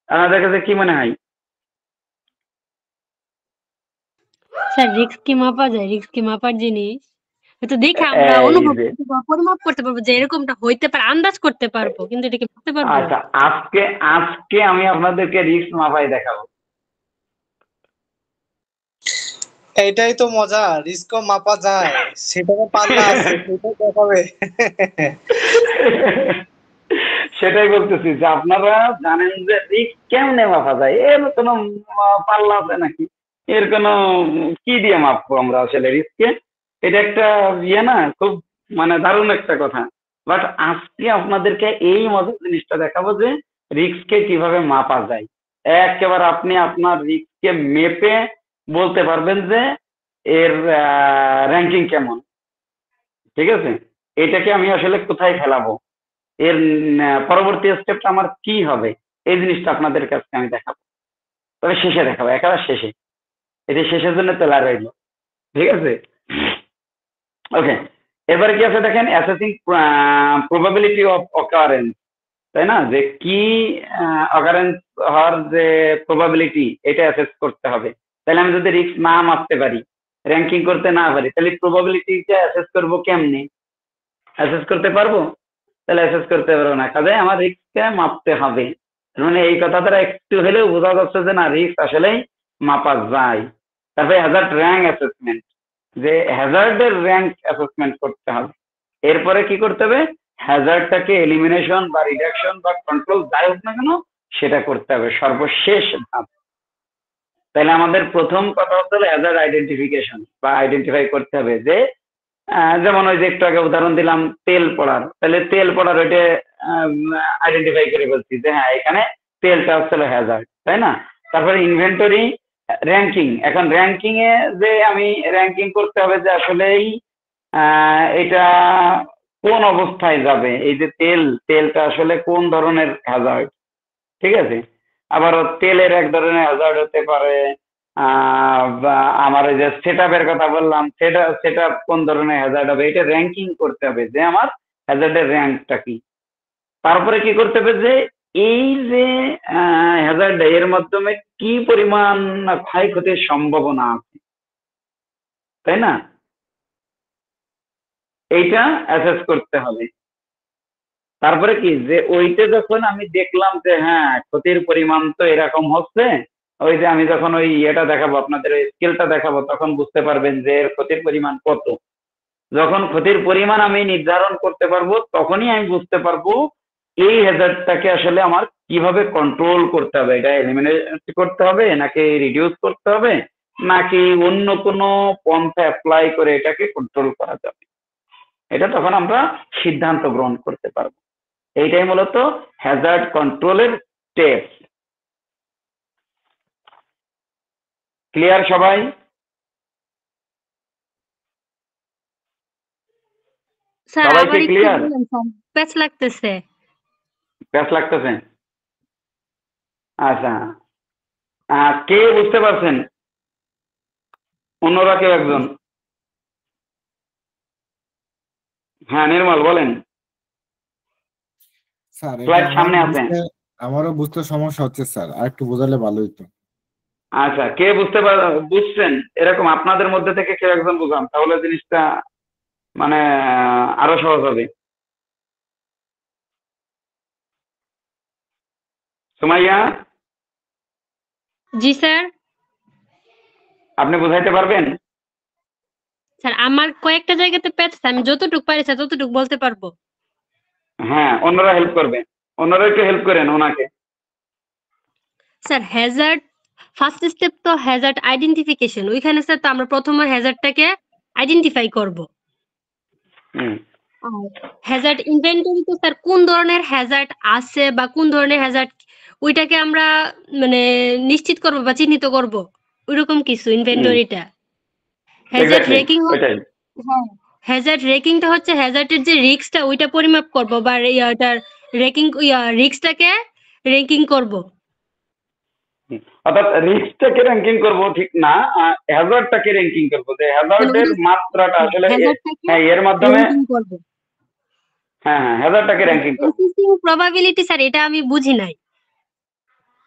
আপনাদের কাছে কি মনে হয়? স্যার রিস্ক কি মাপা যায়? রিস্ক কি মাপার জিনিস? তো দেখে আমরা এই অনুভব যে করতে পারবো, পরিমাপ করতে পারবো যে এরকমটা হইতে পারে, আন্দাজ করতে পারবো, কিন্তু এটাকে মাপতে পারবো। আচ্ছা, আজকে আমি আপনাদেরকে রিস্ক মাপাই দেখাবো। এটাই তো মজা, রিস্কও মাপা যায়, সেটাও পাল্লা আছে, সেটাই দেখাবে। সেটাই বলতেছি যে আপনারা জানেন যে রিস্ক কেমনে মাপা যায়, এর কোনো পাল্লা আছে নাকি, এর কোনো কি দিয়ে মাপবো আমরা আসলে রিস্ককে? এটা একটা না, খুব মানে দারুণ একটা কথা। বাট আজকে আপনাদেরকে এই মজার জিনিসটা দেখাবো যে রিস্ককে কিভাবে মাপা যায়। একেবারে আপনি আপনার রিস্ককে মেপে বলতে পারবেন যে এর র্যাঙ্কিং কেমন। ঠিক আছে, এটাকে আমি আসলে কোথায় ফেলাবো, এর পরবর্তী স্টেপটা আমার কি হবে, এই জিনিসটা আপনাদের কাছে আমি দেখাবো। তবে শেষে দেখাবো, একেবারে শেষে। এটা শেষের জন্য তোলা রইল। ঠিক আছে, ওকে। এবারে কি আছে দেখেন, অ্যাসেসিং প্রবাবিলিটি অফ অকারেন্স, তাই না? যে কি অকারেন্স হওয়ার যে প্রবাবিলিটি, এটা অ্যাসেস করতে হবে। তাহলে আমি যদি রিস্ক না মাপতে পারি, র্যাঙ্কিং করতে না পারি, তাহলে প্রবাবিলিটিটা অ্যাসেস করবো কেমনে? অ্যাসেস করতে পারবো? তাহলে অ্যাসেস করতে পারবো না, কাজে আমার রিস্ককে মাপতে হবে। মানে এই কথা দ্বারা একটু হলেও বোঝা যাচ্ছে যে না, রিস্ক আসলেই মাপা যায়। তারপরে হ্যাজার্ড র্যাঙ্ক অ্যাসেসমেন্ট, যে হ্যাজার্ডের র্যাঙ্ক অ্যাসেসমেন্ট করতে হবে। এরপরে কি করতে হবে, হ্যাজার্ডটাকে এলিমিনেশন বা রিডাকশন বা কন্ট্রোল যাই হোক না কেন সেটা করতে হবে, সর্বশেষ ধাপ। তাহলে আমাদের প্রথম কথা হচ্ছে হ্যাজার্ড আইডেন্টিফিকেশন বা আইডেন্টিফাই করতে হবে যে যেমন ওই যে একটু আগে উদাহরণ দিলাম তেল পড়ার, তাহলে তেল পড়ার ওইটা আইডেন্টিফাই করে বলছি যে হ্যাঁ এখানে তেলটা হচ্ছে হ্যাজার্ড, তাই না? তারপরে ইনভেন্টরি র্যাঙ্কিং, এখন র্যাঙ্কিং এ যে আমি র্যাঙ্কিং করতে হবে যে আসলেই এটা কোন অবস্থায় যাবে, এই যে তেলটা আসলে কোন ধরনের হ্যাজার্ড। ঠিক আছে, আবার তেলের এক ধরনের হ্যাজার্ড হতে পারে আমার ওই যে সেটআপের কথা বললাম, সেটআপ কোন ধরনের হ্যাজার্ড হবে, এটা র্যাঙ্কিং করতে হবে যে আমার হ্যাজার্ডের র্যাঙ্কটা কি। তারপরে কি করতে হবে যে এই যে হ্যাজার্ড এর মাধ্যমে কি পরিমাণ ক্ষয়ক্ষতির সম্ভাবনা আছে, তাই না? এইটা অ্যাসেস করতে হবে। তারপরে কি যে ওইটা যখন আমি দেখলাম যে হ্যাঁ ক্ষতির পরিমাণ তো এরকম হচ্ছে, ওই যে আমি যখন ওই এটা দেখাবো আপনাদের ওই স্কেলটা দেখাবো, তখন বুঝতে পারবেন যে এর ক্ষতির পরিমাণ কত। যখন ক্ষতির পরিমাণ আমি নির্ধারণ করতে পারবো, তখনই আমি বুঝতে পারবো এই হ্যাজার্ডটাকে আসলে আমার কিভাবে কন্ট্রোল করতে হবে, এটা এলিমিনেট করতে হবে নাকি রিডিউস করতে হবে, নাকি অন্য কোনো পন্থা অ্যাপ্লাই করে এটাকে কন্ট্রোল করা যাবে। এটা তখন আমরা সিদ্ধান্ত গ্রহণ করতে পারবো। এইটাই মূলত হ্যাজার্ড কন্ট্রোলের স্টেপ। ক্লিয়ার সবাই? স্যার সবাই আবার কি একটু ক্লিয়ার? বলেন স্যার, প্যাচ লাগতেছে। প্যাচ লাগতেছে? আচ্ছা, কে বুঝতে পারছেন? অন্যরা কেউ একজন? হ্যাঁ নির্মল বলেন। স্যার স্লাইড সামনে আছে। আমারও বুঝতে সমস্যা হচ্ছে স্যার, আর একটু বোঝালে ভালো হতো। আচ্ছা, কে বুঝছেন এরকম আপনাদের মধ্যে থেকে কেউ একজন বুঝান, তাহলে জিনিসটা মানে আরো সহজ হবে। সুমাইয়া? জি স্যার। আপনি বুঝাইতে পারবেন? স্যার আমার কয়েকটা জায়গাতে প্যাচ আছে, আমি যতটুকু পারি স্যার ততটুকু বলতে পারবো। হ্যাঁ, অন্যরা হেল্প করবে, অন্যরা একটু হেল্প করেন ওনাকে। স্যার হ্যাজার্ড ফার্স্ট স্টেপ তো হ্যাজার্ড আইডেন্টিফিকেশন, ওইখানে স্যার তো আমরা প্রথমে হ্যাজার্ডটাকে আইডেন্টিফাই করব। আর হ্যাজার্ড ইনভেন্টরি তো স্যার কোন ধরনের হ্যাজার্ড আছে বা কোন ধরনের হ্যাজার্ড ওইটাকে আমরা মানে নিশ্চিত করব বা চিহ্নিত করব, ওইরকম কিছু ইনভেন্টরিটা। হ্যাজার্ড রেকিং, হ্যাঁ হ্যাজার্ড রেকিংটা হচ্ছে হ্যাজার্ডের যে রিস্কটা ওইটা পরিমাপ করব বা ইয়াটার রেকিং রিস্কটাকে র্যাঙ্কিং করব। অর্থাৎ রিস্কটাকে র্যাঙ্কিং করব ঠিক না, হ্যাজার্ডটাকে র্যাঙ্কিং করব, যে হ্যাজার্ডের মাত্রাটা আসলে হ্যাঁ এর মাধ্যমে হ্যাঁ হ্যাজার্ডটাকে র্যাঙ্কিং করব। অ্যাসেসিং প্রবাবিলিটি স্যার এটা আমি বুঝি নাই।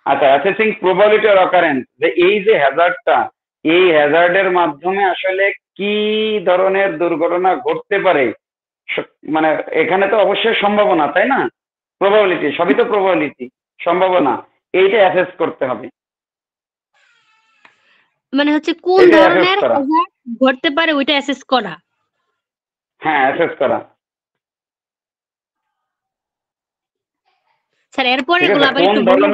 আচ্ছা, অ্যাসেসিং প্রবাবিলিটি অর অকারেন্স, যে এই যে হ্যাজার্ডটা, এই হ্যাজার্ডের মাধ্যমে আসলে কি ধরনের দুর্ঘটনা ঘটতে পারে, মানে এখানে তো অবশ্যই সম্ভাবনা, তাই না? প্রবাবিলিটি, সবই তো প্রবাবিলিটি, সম্ভাবনা, এইটা অ্যাসেস করতে হবে। মানে হচ্ছে কোন ধরনের হ্যাজার্ড ঘটতে পারে ওইটা অ্যাসেস করা। হ্যাঁ, অ্যাসেস করা। স্যার এরপরে এগুলো আবার একটু বলুন।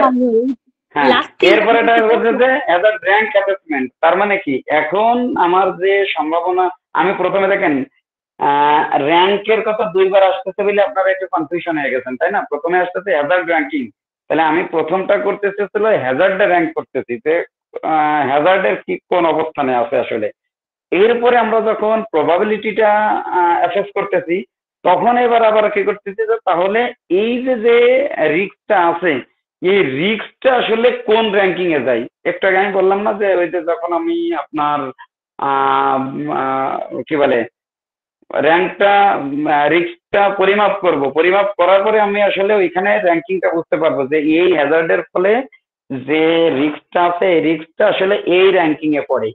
হ্যাঁ, এরপরে এটা হচ্ছে যে হ্যাজার্ড র্যাঙ্ক অ্যাসেসমেন্ট। তার মানে কি, এখন আমার যে সম্ভাবনা, আমি প্রথমে দেখেন র্যাঙ্কের কথা দুইবার আসতেছে বলে আপনারা একটু কনফিউশন হয়ে গেছেন, তাই না? প্রথমে আসতেছে হ্যাজার্ড র্যাঙ্কিং, তাহলে আমি প্রথমটা করতেছি হলো হ্যাজার্ডে র্যাঙ্ক করতেছি যে হ্যাজার্ডের কি কোন অবস্থানে আছে আসলে। এরপরে আমরা যখন প্রবাবিলিটিটা অ্যাসেস করতেছি তখন এবার আবার কি করতেছি, যে তাহলে এই যে রিস্কটা আছে, এই রিস্কটা আসলে কোন র্যাঙ্কিং এ যায়। একটু আগে আমি বললাম না যে ওই যে যখন আমি আপনার কি বলে র্যাঙ্কটা রিস্কটা পরিমাপ করব, পরিমাপ করার পরে আমি আসলে ওইখানে র্যাঙ্কিংটা বুঝতে পারবো যে এই হ্যাজার্ডের ফলে যে রিস্কটা আছে এই রিস্কটা আসলে এই র্যাঙ্কিং এ পড়ে।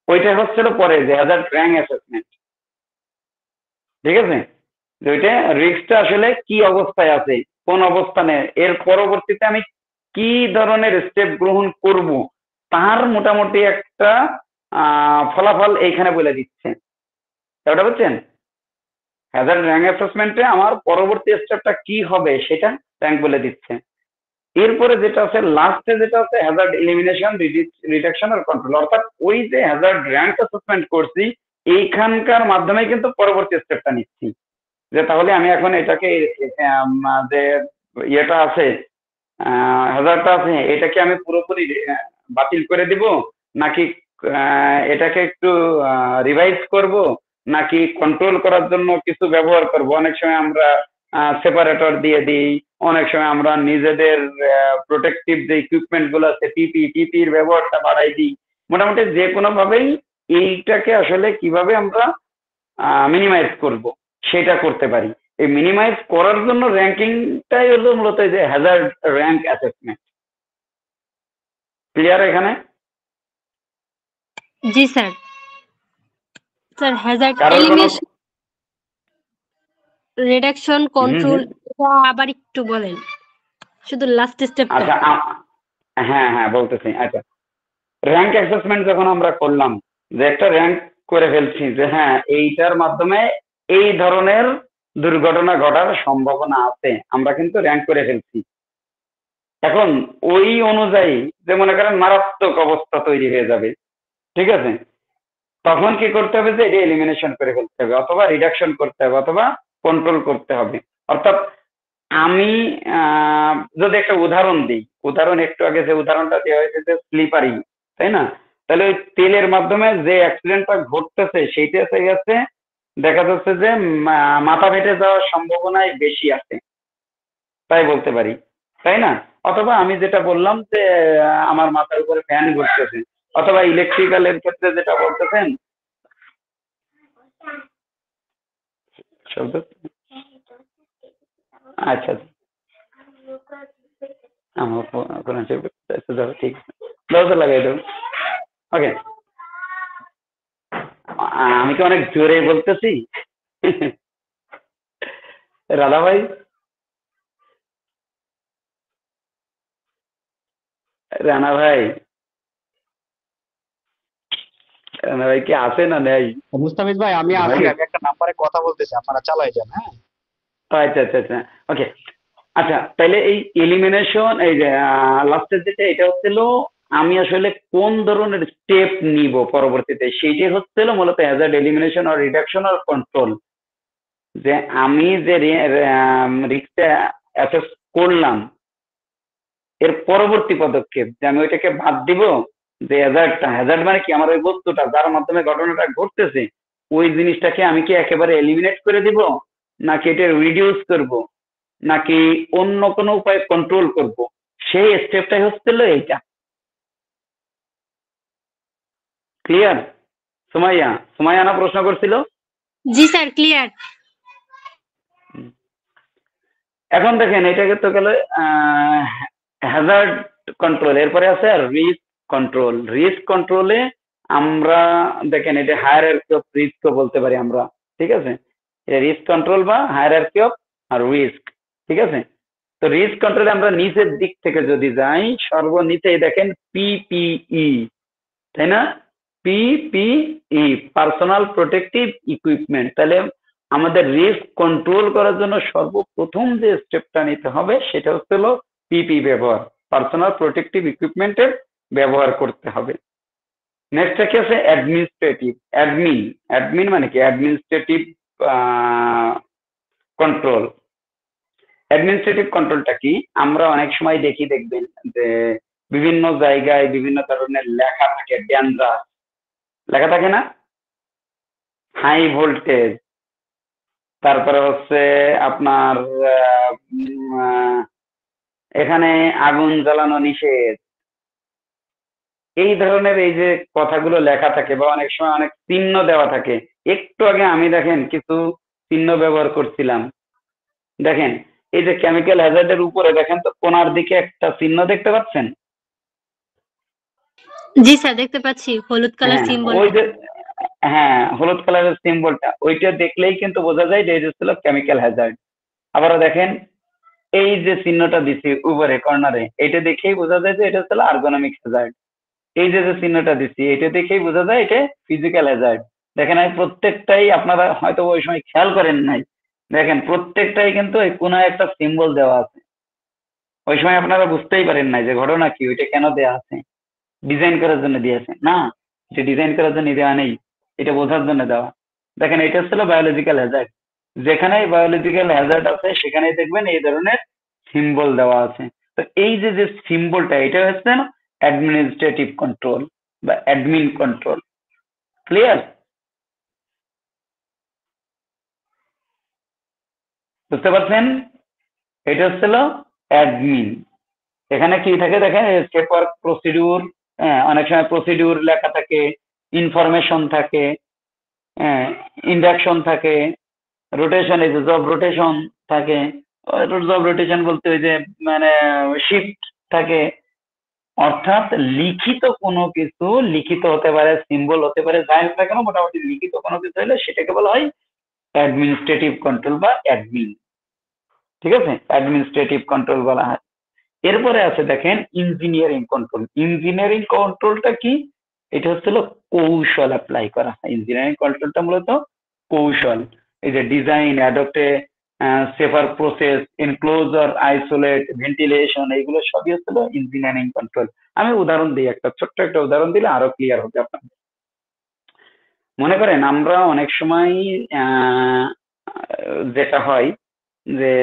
ওইটা হচ্ছিল পরে যে হ্যাজার্ড র্যাঙ্ক অ্যাসেসমেন্ট, ঠিক আছে? যে ওইটা রিস্কটা আসলে কি অবস্থায় আছে, কোন অবস্থানে, এর পরবর্তীতে আমি কি ধরনের স্টেপ গ্রহণ করব তার মোটামুটি একটা ফলাফল এইখানে বলে দিচ্ছে। ওটা বুঝছেন? হ্যাজার্ড র্যাঙ্ক অ্যাসেসমেন্টে আমার পরবর্তী স্টেপটা কি হবে সেটা র্যাঙ্ক বলে দিচ্ছে। এরপরে যেটা আছে লাস্টে, যেটা আছে হ্যাজার্ড এলিমিনেশন, রিডাকশন আর কন্ট্রোল, অর্থাৎ ওই যে হ্যাজার্ড র্যাঙ্ক অ্যাসেসমেন্ট করছি এইখানকার মাধ্যমে কিন্তু পরবর্তী স্টেপটা নিচ্ছি, যে তাহলে আমি এখন এটাকে যে ইয়েটা আছে হ্যাজার্ডটা আছে এটাকে আমি পুরোপুরি বাতিল করে দিব, নাকি এটাকে একটু রিভাইজ করব, নাকি কন্ট্রোল করার জন্য কিছু ব্যবহার করব। অনেক সময় আমরা সেপারেটর দিয়ে দিই, অনেক সময় আমরা নিজেদের প্রোটেক্টিভ যে ইকুইপমেন্ট গুলো আছে পিপির ব্যবহারটা বাড়াই দিই। মোটামুটি যে কোনো ভাবেই এইটাকে আসলে কিভাবে আমরা মিনিমাইজ করব সেটা করতে পারি। এই মিনিমাইজ করার জন্য র্যাঙ্কিংটাই হলো মূলত যে হ্যাজার্ড র্যাঙ্ক অ্যাসেসমেন্ট। ক্লিয়ার এখানে? জি sir. Sir hazard elimination, reduction, control এটা আবার একটু বলেন, শুধু লাস্ট স্টেপটা। আচ্ছা, হ্যাঁ বলতেছি। আচ্ছা, র্যাঙ্ক অ্যাসেসমেন্ট যখন আমরা করলাম, যে একটা র্যাঙ্ক করে ফেলছি যে হ্যাঁ এইটার মাধ্যমে এই ধরনের দুর্ঘটনা ঘটার সম্ভাবনা আছে, আমরা কিন্তু র্যাঙ্ক করে ফেলছি। এখন ওই অনুযায়ী যে মনে করেন মারাত্মক অবস্থা তৈরি হয়ে যাবে, ঠিক আছে, তখন কি করতে হবে, যে এটা এলিমিনেশন করে ফেলতে হবে, অথবা রিডাকশন করতে হবে, অথবা কন্ট্রোল করতে হবে। অর্থাৎ আমি যদি একটা উদাহরণ দিই, উদাহরণ একটু আগে যে উদাহরণটা দেওয়া হয়েছে যে স্লিপারি, তাই না? তাহলে ওই তেলের মাধ্যমে যে অ্যাক্সিডেন্টটা ঘটতেছে সেইটা হয়ে গেছে, দেখা যাচ্ছে যে মাথা ফেটে যাওয়ার সম্ভাবনাই বেশি আছে, তাই বলতে পারি, তাই না? অথবা আমি যেটা বললাম যে আমার মাথার উপরে ফ্যান ঘুরতেছে, অথবা ইলেকট্রিক্যালের ক্ষেত্রে যেটা বলতেছেন আচ্ছা আমার ঠিক দরজা লাগাই দেবো। ওকে, আমি কি অনেক জোরে বলতেছি? রাধা ভাই, রানা ভাই কি আছে না নেই? মুস্তাফিজ ভাই আমি আছি, আমি একটা নাম্বারে কথা বলতেছি, আপনারা চালাই যান। হ্যাঁ, আচ্ছা ওকে। আচ্ছা, তাহলে এই এলিমিনেশন, এই যে লাস্টের যেটা, এটা হচ্ছিল আমি আসলে কোন ধরনের স্টেপ নিব পরবর্তীতে, সেইটাই হচ্ছিল মূলত হ্যাজার্ড এলিমিনেশন আর রিডাকশন আর কন্ট্রোল। যে আমি যে রিস্কটা অ্যাসেস করলাম এর পরবর্তী পদক্ষেপ, যে আমি ওইটাকে বাদ দিব, যে হ্যাজার্ড মানে কি, আমার ওই বস্তুটা যার মাধ্যমে ঘটনাটা ঘটতেছে ওই জিনিসটাকে আমি কি একেবারে এলিমিনেট করে দিব, নাকি এটা রিডিউস করব, নাকি অন্য কোনো উপায়ে কন্ট্রোল করব, সেই স্টেপটাই হচ্ছিল এইটা। ক্লিয়ার? সুমাইয়া না প্রশ্ন করছিল? জি স্যার, ক্লিয়ার। এখন দেখেন এটাকে তো গেলে হ্যাজার্ড কন্ট্রোল, এরপরে আছে আর রিস্ক কন্ট্রোল। রিস্ক কন্ট্রোলে আমরা দেখেন এটা হায়ারার্কি অফ রিস্ক বলতে পারি আমরা, ঠিক আছে? এটা রিস্ক কন্ট্রোল বা হায়ারার্কি অফ রিস্ক, ঠিক আছে? তো রিস্ক কন্ট্রোলে আমরা নিচের দিক থেকে যদি যাই, সর্বনিচেই দেখেন পিপিই, তাই না? PPE, personal protective equipment. তাহলে আমাদের রিস্ক কন্ট্রোল করার জন্য সর্বপ্রথম যে স্টেপটা নিতে হবে সেটা হচ্ছে পিপি ব্যবহার, পার্সোনাল প্রোটেক্টিভ ইকুইপমেন্টের ব্যবহার করতে হবে। নেক্সট কি আছে? অ্যাডমিনিস্ট্রেটিভ। অ্যাডমিন মানে কি? Administrative control. অ্যাডমিনিস্ট্রেটিভ কন্ট্রোলটা কি? আমরা অনেক সময় দেখবেন যে বিভিন্ন জায়গায় বিভিন্ন ধরনের লেখা থাকে, ডেঞ্জার লেখা থাকে না? হাই ভোল্টেজ, তারপরে হচ্ছে আপনার এখানে আগুন জ্বালানো নিষেধ, এই ধরনের এই যে কথাগুলো লেখা থাকে, বা অনেক সময় অনেক চিহ্ন দেওয়া থাকে। একটু আগে আমি দেখেন কিছু চিহ্ন ব্যবহার করছিলাম, দেখেন এই যে কেমিক্যাল হ্যাজার্ডের উপরে দেখেন তো কোনার দিকে একটা চিহ্ন দেখতে পাচ্ছেন? জি স্যার, দেখতে পাচ্ছি হলুদ কালার সিম্বল। ওই যে হ্যাঁ, হলুদ কালারের সিম্বলটা, ওইটা দেখলেই কিন্তু বোঝা যায় যে এটা ছিল কেমিক্যাল হ্যাজার্ড। আবারও দেখেন এই যে চিহ্নটা দিচ্ছি উপরে কর্নারে, এটা দেখেই বোঝা যায় যে এটা হচ্ছে আর্গোনমিক হ্যাজার্ড। এই যে চিহ্নটা দিচ্ছি এটা দেখেই বোঝা যায় এটা ফিজিক্যাল হ্যাজার্ড। দেখেন আমি প্রত্যেকটাই, আপনারা হয়তো ওই সময় খেয়াল করেন নাই, দেখেন প্রত্যেকটাই কিন্তু এই কোনায় একটা সিম্বল দেওয়া আছে। ওই সময় আপনারা বুঝতেই পারেন নাই যে ঘটনা কি, ওইটা কেন দেওয়া আছে, ডিজাইন করার জন্য দিয়েছে না, এটা ডিজাইন করার জন্য দেওয়া নেই, এটা বোঝার জন্য দেওয়া। দেখেন এটা হচ্ছিল বায়োলজিক্যাল হ্যাজার্ড, যেখানে বায়োলজিক্যাল হ্যাজার্ড আছে সেখানেই দেখবেন এই ধরনের সিম্বল দেওয়া আছে। তো এই যে যে সিম্বলটা, এটা হচ্ছে অ্যাডমিনিস্ট্রেটিভ কন্ট্রোল বা অ্যাডমিন কন্ট্রোল। ক্লিয়ার? বুঝতে পারছেন? এটা হচ্ছিল অ্যাডমিন। এখানে কি থাকে দেখেন, স্টেপ ওয়ার্ক প্রসিডিউর, অনেক সময় প্রসিডিউর লেখা থাকে, ইনফরমেশন থাকে, ইন্ডাকশন থাকে, রোটেশন, এই যে জব রোটেশন থাকে। জব রোটেশন বলতে ওই যে মানে শিফট থাকে। অর্থাৎ লিখিত কোনো কিছু, লিখিত হতে পারে, সিম্বল হতে পারে, যাই হোক না কেন, মোটামুটি লিখিত কোনো কিছু হলে সেটাকে বলা হয় অ্যাডমিনিস্ট্রেটিভ কন্ট্রোল বা অ্যাডমিন, ঠিক আছে? অ্যাডমিনিস্ট্রেটিভ কন্ট্রোল বলা হয়। এরপরে আছে দেখেন ইঞ্জিনিয়ারিং কন্ট্রোল। ইঞ্জিনিয়ারিং কন্ট্রোলটা কি? এটা হচ্ছিল কৌশল অ্যাপ্লাই করা। ইঞ্জিনিয়ারিং কন্ট্রোলটা মূলত কৌশল, এই যে design, adopt a safer process, enclosure, isolate, ventilation, এইগুলো সবই হচ্ছিল ইঞ্জিনিয়ারিং কন্ট্রোল। আমি উদাহরণ দিই, ছোট্ট একটা উদাহরণ দিলে আরো ক্লিয়ার হবে আপনাদের। মনে করেন আমরা অনেক সময় যেটা হয় যে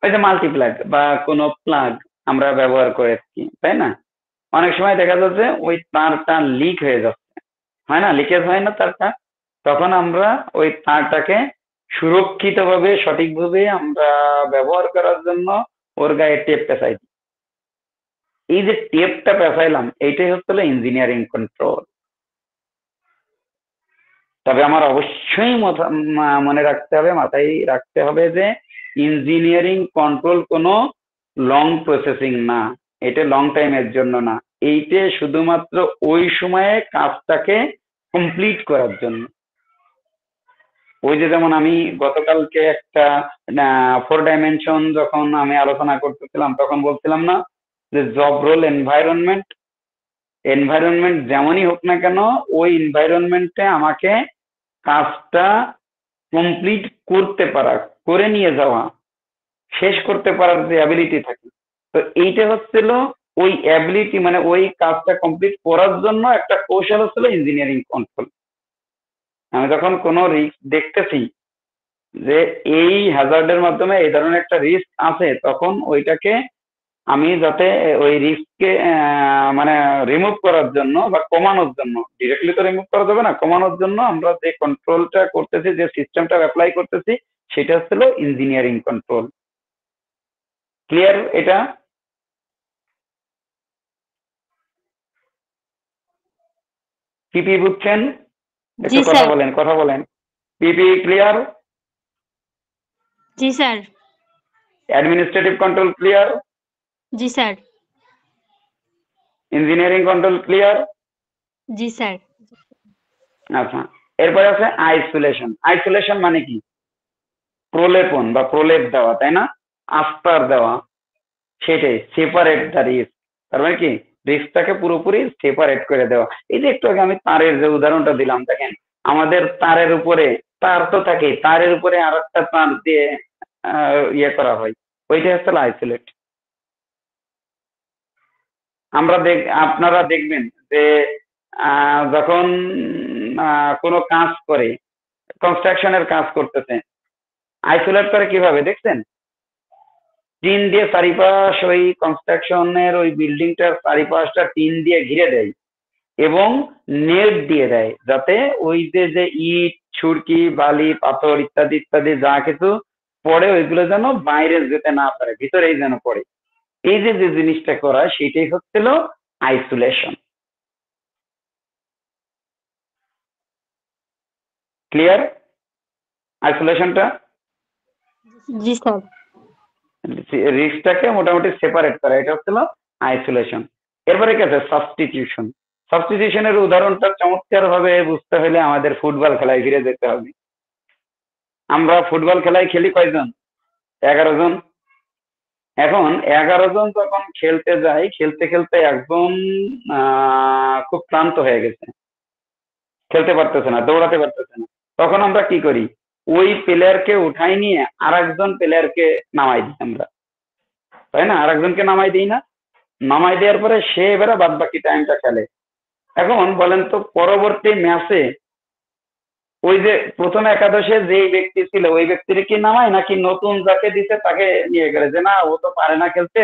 ওই যে মাল্টিপ্লাগ বা কোনো প্লাগ আমরা ব্যবহার করে থাকি, তাই না? অনেক সময় দেখা যাচ্ছে ওই তারটা লিক হয়ে যাচ্ছে, হয় না? লিকেজ হয় না তারটা? তখন আমরা ওই তারটাকে সুরক্ষিতভাবে, সঠিকভাবে আমরা ব্যবহার করার জন্য ওর গায়ে টেপ পেঁচাই দিই। এই যে টেপটা পেঁচাইলাম, এইটাই হচ্ছিল ইঞ্জিনিয়ারিং কন্ট্রোল। তবে আমার অবশ্যই মনে রাখতে হবে, মাথায় রাখতে হবে যে ইঞ্জিনিয়ারিং কন্ট্রোল কোনো লং প্রসেসিং না, এটা লং টাইমের জন্য না, এইটা শুধুমাত্র ওই সময়ে কাজটাকে কমপ্লিট করার জন্য। ওই যে যেমন আমি গতকালকে একটা 4 ডাইমেনশন যখন আমি আলোচনা করতেছিলাম, তখন বলছিলাম না যে জব রোল এনভায়রনমেন্ট, এনভায়রনমেন্ট যেমনই হোক না কেন, ওই এনভায়রনমেন্টে আমাকে কাজটা কমপ্লিট করতে পারা, করে নিয়ে যাওয়া, শেষ করতে পারার যে অ্যাবিলিটি থাকে, তো এইটা হচ্ছিল ওই অ্যাবিলিটি, মানে ওই কাজটা কমপ্লিট করার জন্য একটা কৌশল হচ্ছিল ইঞ্জিনিয়ারিং কন্ট্রোল। আমি যখন কোনো রিস্ক দেখতেছি যে এই হ্যাজার্ডের মাধ্যমে এই ধরনের একটা রিস্ক আছে, তখন ওইটাকে আমি যাতে ওই রিস্ককে মানে রিমুভ করার জন্য বা কমানোর জন্য, ডিরেক্টলি তো রিমুভ করা যাবে না, কমানোর জন্য আমরা যে কন্ট্রোলটা করতেছি, যে সিস্টেমটা অ্যাপ্লাই করতেছি, সেটা হচ্ছিল ইঞ্জিনিয়ারিং কন্ট্রোল। ক্লিয়ার এটা? পিপি বুঝছেন? জি একটু স্যার। কথা বলেন। PP clear? জি স্যার। Administrative control clear? জি স্যার। Engineering control clear? জি স্যার। আচ্ছা, এরপরে আছে আইসোলেশন। আইসোলেশন মানে কি? প্রলেপন বা প্রলেপ দেওয়া, তাই না? আস্তর দেওয়া, সেটাই সেপারেট দ্য রিস্ক। তার মানে কি রিস্কটাকে পুরোপুরি সেপারেট করে দেওয়া। এই যে একটু আগে আমি তারের যে উদাহরণটা দিলাম, দেখেন আমাদের তারের উপরে তার তো থাকে, তারের উপরে আর একটা তার দিয়ে ইয়ে করা হয়, ওইটা হচ্ছে আইসোলেট। আপনারা দেখবেন যে যখন কোনো কাজ করে, কনস্ট্রাকশনের কাজ করতেছে, আইসোলেট করে কিভাবে দেখছেন? টিন দিয়ে চারিপাশ, ওই কনস্ট্রাকশনের ওই বিল্ডিংটার চারিপাশটা টিন দিয়ে ঘিরে দেয় এবং নেট দিয়ে দেয়, যাতে ওই যে ইট, ছুরকি, বালি, পাথর ইত্যাদি ইত্যাদি যা কিছু পড়ে ওইগুলো যেন বাইরে যেতে না পারে, ভিতরেই যেন পড়ে। এই যে জিনিসটা করা, সেটাই হচ্ছিল আইসোলেশন। ক্লিয়ার আইসোলেশনটা? জি স্যার। রিস্কটাকে মোটামুটি সেপারেট করা, এটা হচ্ছিল আইসোলেশন। এরপরে কি আছে? সাবস্টিটিউশন। সাবস্টিটিউশনের উদাহরণটা চমৎকার ভাবে বুঝতে হলে আমাদের ফুটবল খেলায় ফিরে যেতে হবে। আমরা ফুটবল খেলায় খেলি কয়জন? 11 জন। এখন 11 জন যখন খেলতে যায়, খেলতে খেলতে একজন খুব ক্লান্ত হয়ে গেছে, খেলতে পারতেছে না, দৌড়াতে পারতেছে না, তখন আমরা কি করি? ওই প্লেয়ারকে উঠাই নিয়ে আর একজন প্লেয়ারকে নামাই দিই আমরা, তাই না? আর একজনকে নামাই দিই না? নামাই দেওয়ার পরে সে এবারে বাদ বাকি টাইমটা খেলে। এখন বলেন তো, পরবর্তী ম্যাচে ওই যে প্রথম একাদশে যেই ব্যক্তি ছিল ওই ব্যক্তির কি নামায়, নাকি নতুন যাকে দিতে তাকে নিয়ে গেলে যে না ও তো পারে না খেলতে,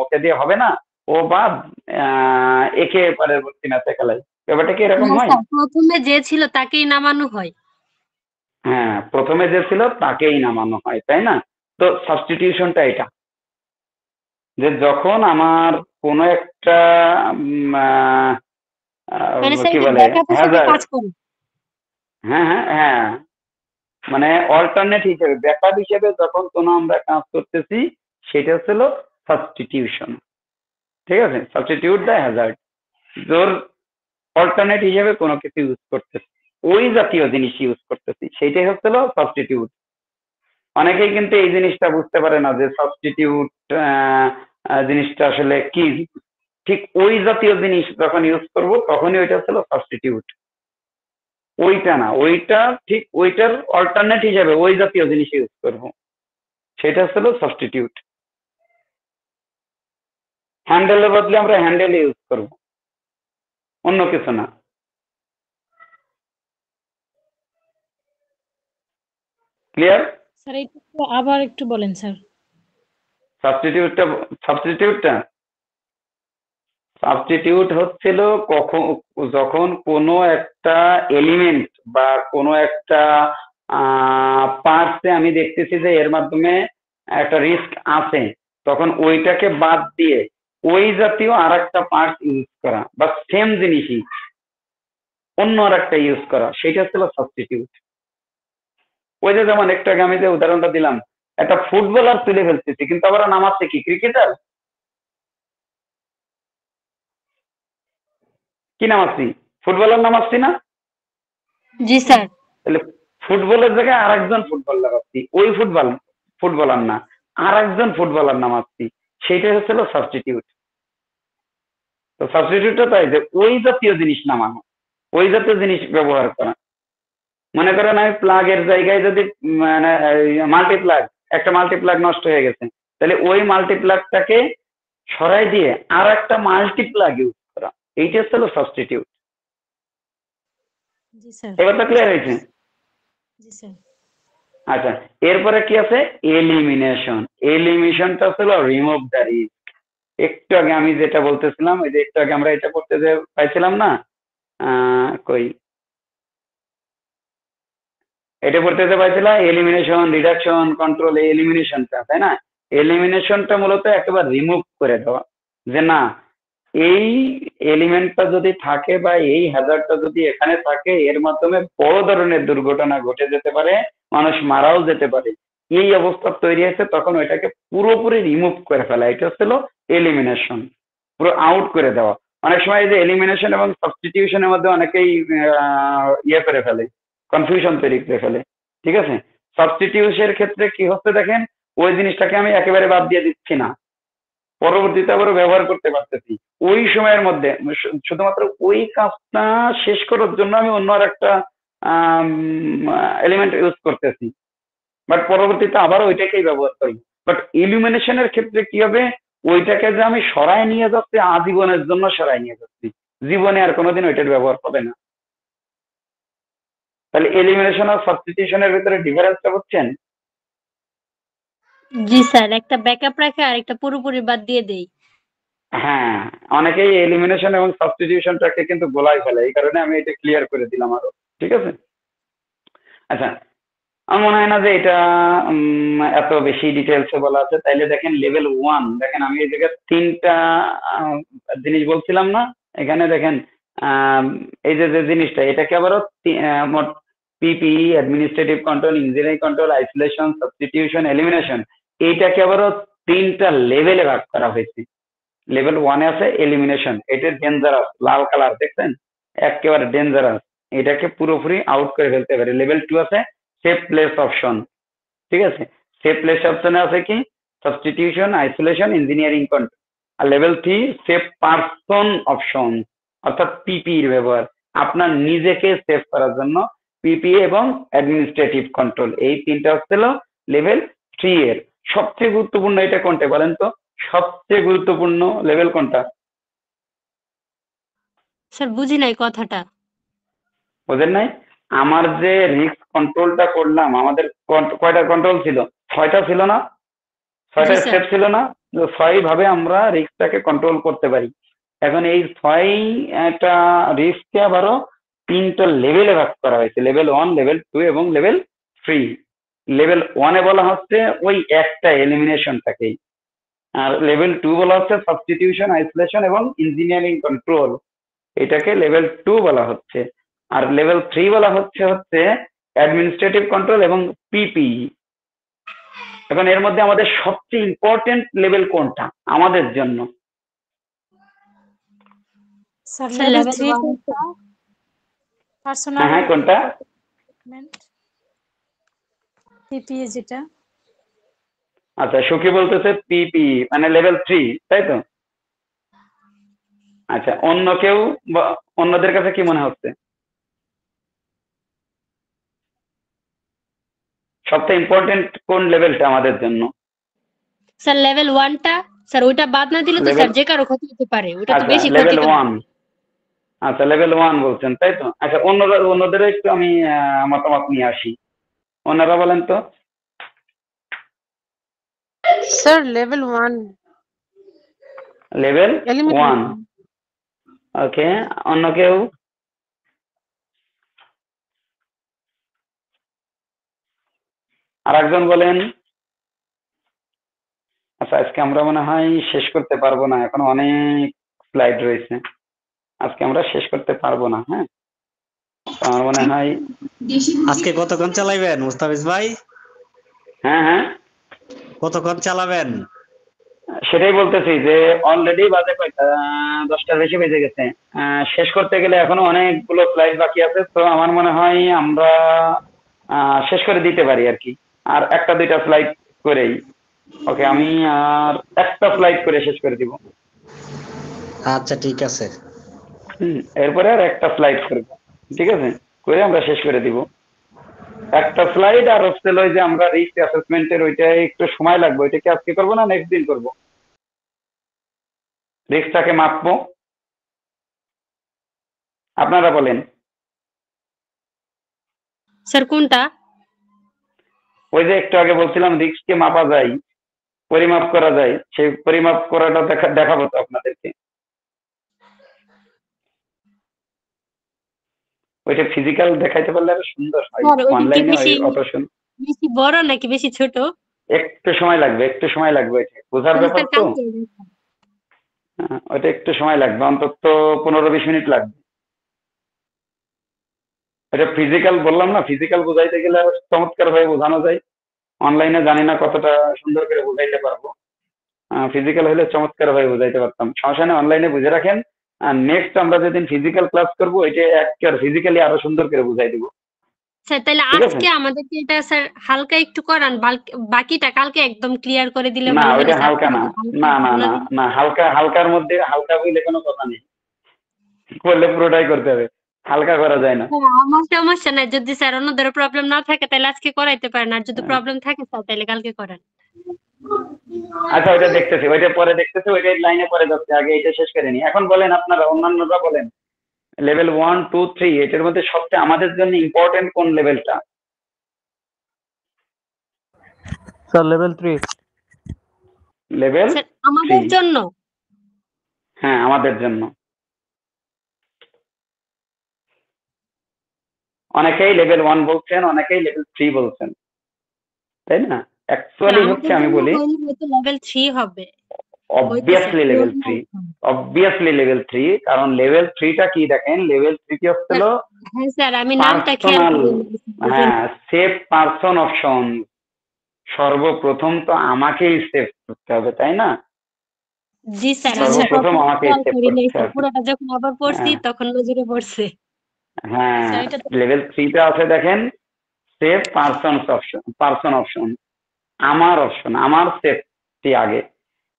ওকে দিয়ে হবে না, ও বাদ, একে পরবর্তী ম্যাচে খেলায়? ব্যাপারটা কি এরকম না হয়? স্যার, প্রথমে যে ছিল তাকেই নামানো হয়। হ্যাঁ, প্রথমে যে ছিল তাকেই নামানো হয়, তাই না? তো সাবস্টিটিউশনটা এটা, যে যখন আমার কোনো একটা মানে স্যার কি এটা বলে ব্যাকআপ হিসেবে হ্যাজার্ড, কাজ করে। হ্যাঁ হ্যাঁ হ্যাঁ, মানে অল্টারনেট হিসেবে, ব্যাকআপ হিসেবে যখন কোনো আমরা কাজ করতেছি, সেটা হচ্ছিল সাবস্টিটিউশন। ঠিক আছে? সাবস্টিটিউট দ্য হ্যাজার্ড, জোর অল্টারনেট হিসেবে কোনো কিছু ইউজ করতেছি, ওই জাতীয় জিনিস ইউজ করতেছি, সেইটাই হচ্ছিল সাবস্টিটিউট। অনেকেই কিন্তু এই জিনিসটা বুঝতে পারে না যে সাবস্টিটিউট জিনিসটা আসলে কি। ঠিক ওই জাতীয় জিনিস যখন ইউজ করব তখনই ওইটা হচ্ছিল সাবস্টিটিউট। ওইটা না, ওইটা ঠিক ওইটার অল্টারনেট হিসেবে ওই জাতীয় জিনিস ইউজ করব, সেটা হচ্ছিল সাবস্টিটিউট। হ্যান্ডেলের বদলে আমরা হ্যান্ডেল ইউজ করব, অন্য কিছু না। ক্লিয়ার? স্যার এটা আবার একটু বলেন স্যার। সাবস্টিটিউট হচ্ছিল যখন কোনো একটা এলিমেন্ট বা কোনো একটা পার্টসে আমি দেখতেছি যে এর মাধ্যমে একটা রিস্ক আছে, তখন ওইটাকে বাদ দিয়ে ওই জাতীয় আর একটা পার্ট ইউজ করা, বা সেম জিনিসই অন্য আর একটা ইউজ করা, সেটা হচ্ছিল সাবস্টিটিউট। ওই যে যেমন একটু আগে আমি যে উদাহরণটা দিলাম, একটা ফুটবলার তুলে ফেলতেছি, কিন্তু আবার নামাচ্ছে কি ক্রিকেটার? কি নামাচ্ছি? ফুটবলার নামাচ্ছি না? জি স্যার। তাহলে ফুটবলের জায়গায় আর একজন ফুটবল লাগাচ্ছি, ওই ফুটবলার না, আর একজন ফুটবলার নামাচ্ছি, সেইটাই হচ্ছিল সাবস্টিটিউট। তো সাবস্টিটিউটটা তাই যে ওই জাতীয় জিনিস নামানো, ওই জাতীয় জিনিস ব্যবহার করা। মনে করেন আমি প্লাগের জায়গায় যদি মানে মাল্টিপ্লাগ, একটা মাল্টিপ্লাগ নষ্ট হয়ে গেছে, তাহলে ওই মাল্টিপ্লাগটাকে সরাই দিয়ে আর একটা মাল্টিপ্লাগ ইউজ করা, এইটা হচ্ছিল সাবস্টিটিউট। জি স্যার। এবার তো ক্লিয়ার হয়েছে? জি স্যার। আচ্ছা, এরপরে কি আছে? এলিমিনেশন। এলিমিনেশনটা হলো রিমুভ দ্য রিস্ক। একটু আগে আমি যেটা বলতেছিলাম, ওই যে একটু আগে আমরা এটা পড়তে যে পাইছিলাম না, কই এটা পড়তে যে পাইছিলাম, এলিমিনেশন, রিডাকশন, কন্ট্রোল, এলিমিনেশনটা, তাই না? এলিমিনেশনটা মূলত একেবারে রিমুভ করে দেওয়া, যে না এই এলিমেন্টটা যদি থাকে বা এই হ্যাজার্ডটা যদি এখানে থাকে, এর মাধ্যমে বড় ধরনের দুর্ঘটনা ঘটে যেতে পারে, মানুষ মারাও যেতে পারে। এই অবস্থা তৈরি হয়েছে, তখন ওইটাকে পুরোপুরি রিমুভ করে ফেলা, এটা হচ্ছিল এলিমিনেশন, পুরো আউট করে দেওয়া। অনেক সময় এই যে এলিমিনেশন এবং সাবস্টিটিউশনের মধ্যে অনেকেই ইয়ে করে ফেলে, কনফিউশন তৈরি করে ফেলে। ঠিক আছে, সাবস্টিটিউশনের ক্ষেত্রে কি হচ্ছে দেখেন, ওই জিনিসটাকে আমি একেবারে বাদ দিয়ে দিচ্ছি না, পরবর্তীতে আবার ব্যবহার করতে পারতেছি। ওই সময়ের মধ্যে শুধুমাত্র ওই কাজটা শেষ করার জন্য আমি অন্য আর একটা এলিমেন্ট ইউজ করতেছি, বাট পরবর্তীতে আবার ওইটাকেই ব্যবহার করি। বাট ইলুমিনেশনের ক্ষেত্রে কি হবে, ওইটাকে যে আমি সরাই নিয়ে যাচ্ছি, আজীবনের জন্য সরাই নিয়ে যাচ্ছি, জীবনে আর কোনোদিন ওইটার ব্যবহার হবে না। তাহলে এলিমিনেশন আর সাবস্টিটিউশনের ভিতরে ডিফারেন্সটা বুঝছেন? জি স্যার, একটা ব্যাকআপ রাখে আর একটা পুরোপুরি বাদ দিয়ে দেই। হ্যাঁ, অনেকেই এলিমিনেশন এবং সাবস্টিটিউশনটাকে কিন্তু গোলাই ফেলে, এই কারণে আমি এটা ক্লিয়ার করে দিলাম আরো। ঠিক আছে, আচ্ছা, আমার মনে হয় না যে এটা এত বেশি ডিটেলসে বলা আছে। তাইলে দেখেন লেভেল 1, দেখেন আমি এই জায়গায় 3টা জিনিস বলছিলাম না, এখানে দেখেন এই যে যে জিনিসটা, এটাকে আবারও PPE, administrative control, engineering control, isolation, substitution, elimination, এইটাকে আবারও 3টা লেভেলে ভাগ করা হয়েছে। লেভেল 1 আছে এলিমিনেশন, এটা ডেঞ্জারাস, লাল কালার দেখছেন, একেবারে ডেঞ্জারাস, এটাকে পুরোপুরি আউট করে ফেলতে পারে। লেভেল 2 আছে সেফ প্লেস অপশন। ঠিক আছে, সেফ প্লেস অপশনে আছে কি সাবস্টিটিউশন, আইসোলেশন, ইঞ্জিনিয়ারিং কন্ট্রোল। আর লেভেল 3 সেফ পারসন অপশন, অর্থাৎ পিপির ব্যবহার, আপনার নিজেকে সেভ করার জন্য পিপি এবং অ্যাডমিনিস্ট্রেটিভ কন্ট্রোল, এই 3টা হচ্ছিল লেভেল 3 এর। সবচেয়ে গুরুত্বপূর্ণ এটা কোনটা বলেন তো, সবচেয়ে গুরুত্বপূর্ণ লেভেল কোনটা? স্যার বুঝি নাই কথাটা। বোঝেন নাই? আমার যে রিস্ক কন্ট্রোলটা করলাম, আমাদের কয়টা কন্ট্রোল ছিল? 6টা ছিল না? 6টা স্টেপ ছিল না? 6 ভাবে আমরা রিস্কটাকে কন্ট্রোল করতে পারি। এখন এই 6টা রিস্ককে আবারও 3টা লেভেলে ভাগ করা হয়েছে, লেভেল 1, লেভেল 2 এবং লেভেল 3। লেভেল 1-এ বলা হচ্ছে ওই একটা এলিমিনেশনটাকেই, আর লেভেল 2 বলা হচ্ছে সাবস্টিটিউশন, আইসোলেশন এবং ইঞ্জিনিয়ারিং কন্ট্রোল, এটাকে লেভেল 2 বলা হচ্ছে। আর লেভেল 3 বলা হচ্ছে অ্যাডমিনিস্ট্রেটিভ কন্ট্রোল এবং পিপি। এখন এর মধ্যে আমাদের সবচেয়ে ইম্পর্টেন্ট লেভেল কোনটা আমাদের জন্য? স্যার লেভেল 3 পার্সোনাল, হ্যাঁ কোনটা? পিপিএ যেটা। আচ্ছা, সুখী বলতেছে পিপি মানে লেভেল 3, তাই তো? আচ্ছা, অন্য কেউ, অন্যদের কাছে কি মনে হচ্ছে সবচেয়ে ইম্পর্টেন্ট কোন লেভেলটা আমাদের জন্য? স্যার লেভেল 1টা, স্যার ওইটা বাদ না দিলে তো স্যার যে কারো ক্ষতি হতে পারে, ওটা তো বেশি ক্ষতি লেভেল করে। 1, আচ্ছা লেভেল 1 বলছেন, তাই তো? আচ্ছা, অন্যদের একটু আমি মতামত নিয়ে আসি, ওনারা বলেন তো। Sir level 1। লেভেল 1, ওকে। অন্য কেউ? আর একজন বলেন। আচ্ছা, আজকে আমরা মনে হয় শেষ করতে পারবো না, এখন অনেক স্লাইড রয়েছে, আজকে আমরা শেষ করতে পারবো না। হ্যাঁ, আমার মনে হয় আজকে কতক্ষণ চালাইবেন মুস্তাফিজ ভাই? হ্যাঁ, কতক্ষণ চালাবেন? সেটাই বলতেছি যে অলরেডি বাজে কয়টা, 10টার বেশি বেজে গেছে। শেষ করতে গেলে এখনো অনেকগুলো স্লাইড বাকি আছে, তো আমার মনে হয় আমরা শেষ করে দিতে পারি আর কি, আর 1-2টা স্লাইড করেই। ওকে, আমি আর একটা স্লাইড করে শেষ করে দিব। আচ্ছা ঠিক আছে। এরপরে আর একটা স্লাইড করবো, ঠিক আছে, করে আমরা শেষ করে দিব। একটা স্লাইড আর হচ্ছে ওই যে আমরা রিস্ক অ্যাসেসমেন্টের ওইটা একটু সময় লাগবে, ওইটা কি আজকে করবো না নেক্সট দিন করবো? রিস্কটাকে মাপবো, আপনারা বলেন। স্যার কোনটা? ওই যে একটু আগে বলছিলাম রিস্ককে মাপা যায়, পরিমাপ করা যায়, সেই পরিমাপ করাটা দেখাবো তো আপনাদেরকে। ওইটা ফিজিক্যাল দেখাইতে পারলে আরো সুন্দর হয়, অনলাইনে অত সুন্দর। বেশি বড় নাকি বেশি ছোট? একটু সময় লাগবে, একটু সময় লাগবে, এটা বোঝার ব্যাপার তো। ওইটা একটু সময় লাগবে, অন্তত 15-20 মিনিট লাগবে। এটা ফিজিক্যাল বললাম না, ফিজিক্যাল বোঝাইতে গেলে চমৎকার ভাবে বোঝানো যায়। অনলাইনে জানি না কতটা সুন্দর করে বোঝাইতে পারবো, ফিজিক্যাল হলে চমৎকার ভাবে বোঝাইতে পারতাম। সমস্যা নেই, অনলাইনে বুঝে রাখেন। আর নেক্সট আমরা যেদিন ফিজিক্যাল ক্লাস করবো এটা একেবারে ফিজিক্যালি আরো সুন্দর করে বুঝাই দিব। স্যার তাহলে ঠিক আছে? আজকে আমাদেরকে এটা স্যার হালকা একটু করান, বাকিটা কালকে একদম ক্লিয়ার করে দিলে না ভালো হতো ওইটা স্যার। হালকা না, না না না না, হালকা হালকার মধ্যে হালকা হইলে কোনো কথা নেই, করলে পুরোটাই করতে হবে, হালকা করা যায় না। আমার সমস্যা নাই, যদি স্যার অন্যদের প্রবলেম না থাকে তাহলে আজকে করাইতে পারেন, আর যদি প্রবলেম থাকে স্যার তাহলে কালকে করান। আচ্ছা ওইটা দেখতেছি, ওইটা পরে দেখতেছি, ওইটা লাইনে পরে যাচ্ছে, আগে এটা শেষ করে নি। এখন বলেন আপনারা, অন্যান্যরা বলেন, লেভেল 1, 2, 3 এটার মধ্যে সবচেয়ে আমাদের জন্য ইম্পর্টেন্ট কোন লেভেলটা? Sir level 3। লেভেল আমাদের জন্য? হ্যাঁ আমাদের জন্য। অনেকেই লেভেল 1 বলছেন, অনেকেই লেভেল 3 বলছেন, তাই না? অ্যাকচুয়ালি হচ্ছে আমি বলি লেভেল 3 হবে, অবভিয়াসলি লেভেল 3, অবভিয়াসলি লেভেল 3, কারণ লেভেল 3টা কি দেখেন, লেভেল 3 কি হচ্ছিল? হ্যাঁ স্যার আমি নামটা খেয়াল করিনি। হ্যাঁ, সেভ পারসন অপশন। সর্বপ্রথম তো আমাকেই সেভ করতে হবে, তাই না? জি স্যার, সর্বপ্রথম আমাকে সেভ করতে হবে। পুরোটা যখন আবার পড়ছি তখন নজরে পড়ছে। হ্যাঁ, লেভেল 3টা আছে দেখেন, সেভ পারসন অপশন, আমার অপশন, আমার সেফটি আগে।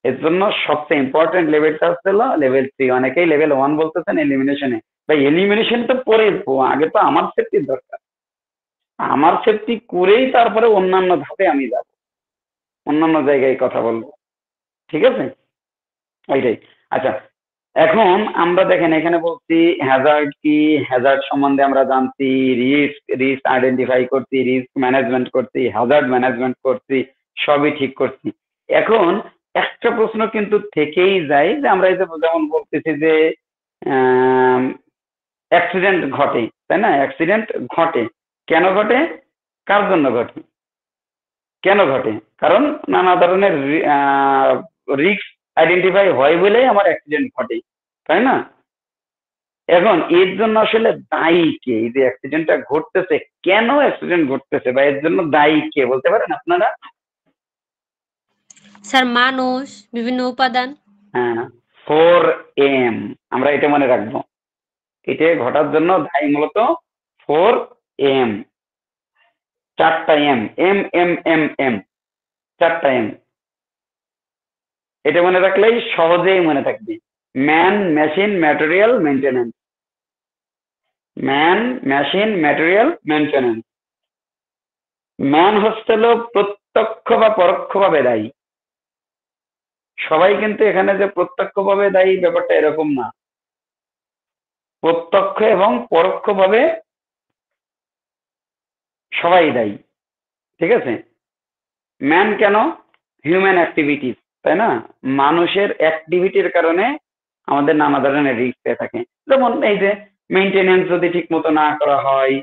এর জন্য সবচেয়ে ইম্পর্টেন্ট লেভেলটা হচ্ছে লেভেল 3। অনেকেই লেভেল 1 বলতেছেন এলিমিনেশনে, ভাই এলিমিনেশন তো পরে, আগে তো আমার সেফটির দরকার। আমার সেফটি করেই তারপরে অন্যান্য ধাপে আমি যাব, অন্যান্য জায়গায় কথা বলবো। ঠিক আছে, ওইটাই। আচ্ছা এখন আমরা দেখেন এখানে বলছি হ্যাজার্ড কি, হ্যাজার্ড সম্বন্ধে আমরা জানছি, রিস্ক আইডেন্টিফাই করছি, রিস্ক ম্যানেজমেন্ট করছি, হ্যাজার্ড ম্যানেজমেন্ট করছি, সবই ঠিক করছি। এখন একটা প্রশ্ন কিন্তু থেকেই যায় যে আমরা এই যে যেমন বলতেছি যে অ্যাক্সিডেন্ট ঘটে, তাই না? অ্যাক্সিডেন্ট ঘটে, কেন ঘটে, কার জন্য ঘটে, কেন ঘটে? কারণ নানা ধরনের রিস্ক আইডেন্টিফাই হয় বলেই আমার অ্যাক্সিডেন্ট ঘটে, তাই না? এখন এর জন্য আসলে দায়ী কে? এই যে অ্যাক্সিডেন্টটা ঘটতেছে, কেন অ্যাক্সিডেন্ট ঘটতেছে বা এর জন্য দায়ী কে বলতে পারেন আপনারা? স্যার মানুষ, বিভিন্ন উপাদান। হ্যাঁ, 4M, আমরা এটা মনে রাখবো। এটা ঘটার জন্য দায়ী মূলত 4M, 4টা M, M M M M, 4টা M। এটা মনে রাখলেই সহজেই মনে থাকবে। Man, machine, material, maintenance. Man, machine, material, maintenance. Man হচ্ছে প্রত্যক্ষ বা পরোক্ষভাবে দায়ী। সবাই কিন্তু এখানে যে প্রত্যক্ষভাবে দায়ী ব্যাপারটা এরকম না, প্রত্যক্ষ এবং পরোক্ষভাবে সবাই দায়ী। ঠিক আছে, ম্যান কেন? হিউম্যান অ্যাক্টিভিটিস, তাই না? মানুষের অ্যাক্টিভিটির কারণে আমাদের নানা ধরনের রিস্ক পেয়ে থাকে। যেমন এই যে মেনটেনেন্স যদি ঠিক মতো না করা হয়,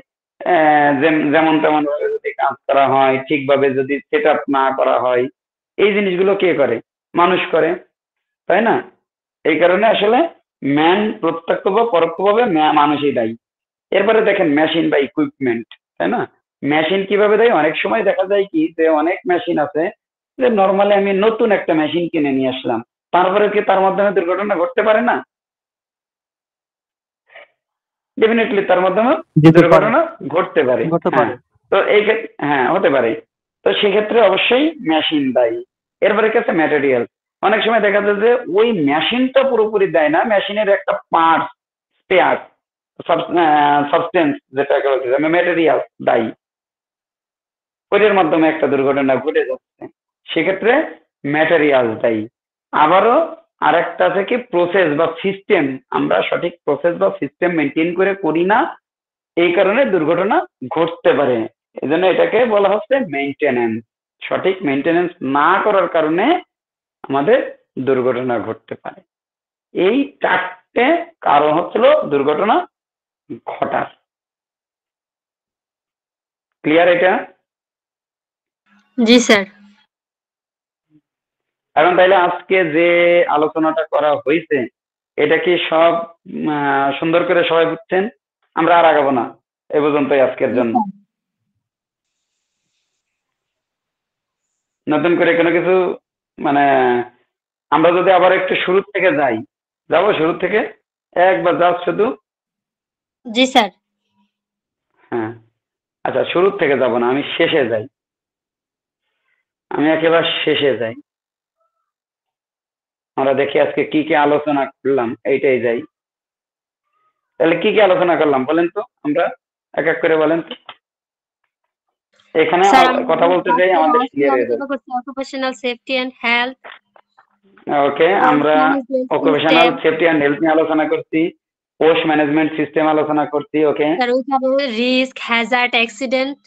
যেমন তেমন ভাবে যদি কাজ করা হয়, ঠিকভাবে যদি সেট আপ না করা হয়, এই জিনিসগুলো কে করে? মানুষ করে, তাই না? এই কারণে আসলে ম্যান প্রত্যক্ষ বা পরোক্ষভাবে মানুষই দায়ী। এরপরে দেখেন মেশিন বা ইকুইপমেন্ট, তাই না? মেশিন কিভাবে দেয়? অনেক সময় দেখা যায় কি যে অনেক মেশিন আছে যে নর্মালি আমি নতুন একটা মেশিন কিনে নিয়ে আসলাম, তারপরে কি তার মাধ্যমে দুর্ঘটনা ঘটতে পারে না? ডেফিনেটলি তার মাধ্যমে দুর্ঘটনা ঘটতে পারে। তো এই হ্যাঁ হতে পারে। তো সেক্ষেত্রে অবশ্যই মেশিন দায়ী। এরপরে কি আছে? ম্যাটেরিয়াল। অনেক সময় দেখা যায় যে ওই মেশিনটা পুরোপুরি দেয় না, মেশিনের একটা পার্ট, স্পেয়ার, সাবস্টেন্স যেটাকে বলছে ম্যাটেরিয়াল দায়ী, ওইটার মাধ্যমে একটা দুর্ঘটনা ঘটে যাচ্ছে, সেক্ষেত্রে ম্যাটেরিয়াল দায়ী। আবারও আরেকটা আছে কি প্রসেস বা সিস্টেম, আমরা সঠিক প্রসেস বা সিস্টেম মেনটেন করে করি না, এই কারণে দুর্ঘটনা ঘটতে পারে। এই জন্য এটাকে বলা হচ্ছে মেনটেনেন্স। সঠিক মেনটেনেন্স না করার কারণে আমাদের দুর্ঘটনা ঘটতে পারে। এই 4টে কারণ হচ্ছিল দুর্ঘটনা ঘটার। ক্লিয়ার এটা? জি স্যার। এখন তাইলে আজকে যে আলোচনাটা করা হয়েছে এটা কি সব সুন্দর করে সবাই বুঝছেন? আমরা আর আগাবো না এ পর্যন্তই আজকের জন্য। নতুন করে কোনো কিছু মানে আমরা যদি আবার একটু শুরু থেকে যাই, যাবো শুরু থেকে একবার জাস্ট শুধু। জি স্যার। হ্যাঁ আচ্ছা, শুরু থেকে যাব না, আমি শেষে যাই, আমি একেবারে শেষে যাই। আমরা দেখি আজকে কি কি আলোচনা করলাম, এইটাই যাই। তাহলে কি কি আলোচনা করলাম বলেন তো, আমরা এক এক করে বলেন তো। এখানে কথা বলতে চাই আমাদের ক্লিয়ার হয়ে যাবে। Occupational safety and health. Okay, আমরা অকুপেশনাল সেফটি এন্ড হেলথ নিয়ে আলোচনা করছি, পোস্ট ম্যানেজমেন্ট সিস্টেম আলোচনা করছি। ওকে, স্যার ওইখানে রিস্ক, হ্যাজার্ড, অ্যাক্সিডেন্ট।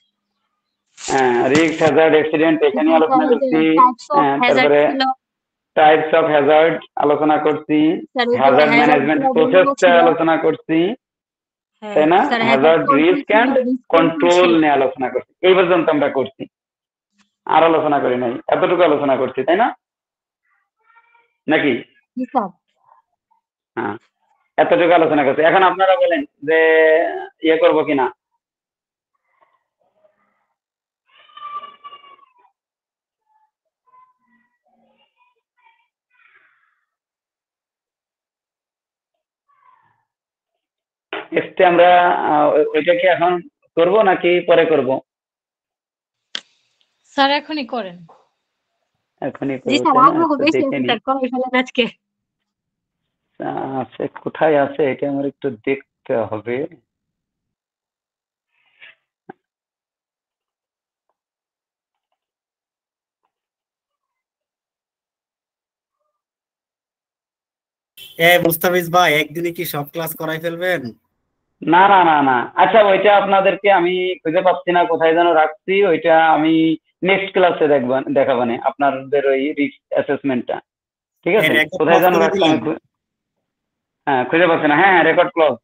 হ্যাঁ, রিস্ক, হ্যাজার্ড, অ্যাক্সিডেন্ট এখানে আলোচনা করছি। তারপরে টাইপস অফ হ্যাজার্ড আলোচনা করছি, হ্যাজার্ড ম্যানেজমেন্ট প্রসেসটা আলোচনা করছি, তাই না? হ্যাজার্ড, রিস্ক এন্ড কন্ট্রোল নিয়ে আলোচনা করছি। এই পর্যন্ত আমরা করছি, আর আলোচনা করি নাই, এতটুকু আলোচনা করছি, তাই না? নাকি? হ্যাঁ, এতটুকু আলোচনা করছি। এখন আপনারা বলেন যে ইয়ে করবো কিনা। আমরা ওইটা কি এখন করব নাকি পরে করব? স্যার এখনই করেন। এখনই জি স্যার, আগ্রহ বেশি আছে স্যার, করে ফেলেন আজকে। আচ্ছা, কোথায় আছে এটা আমার একটু দেখতে হবে। মুস্তাফিজ ভাই, একদিনে কি সব ক্লাস করাই ফেলবেন? না না না না, আচ্ছা ওইটা আপনাদেরকে আমি খুঁজে পাচ্ছি না, কোথায় যেন রাখছি। ওইটা আমি নেক্সট ক্লাসে দেখাবানে আপনাদের ওই রিস্ক অ্যাসেসমেন্টটা। ঠিক আছে, কোথায় যেন রাখছি, হ্যাঁ খুঁজে পাচ্ছি না। হ্যাঁ, রেকর্ড ক্লোজ।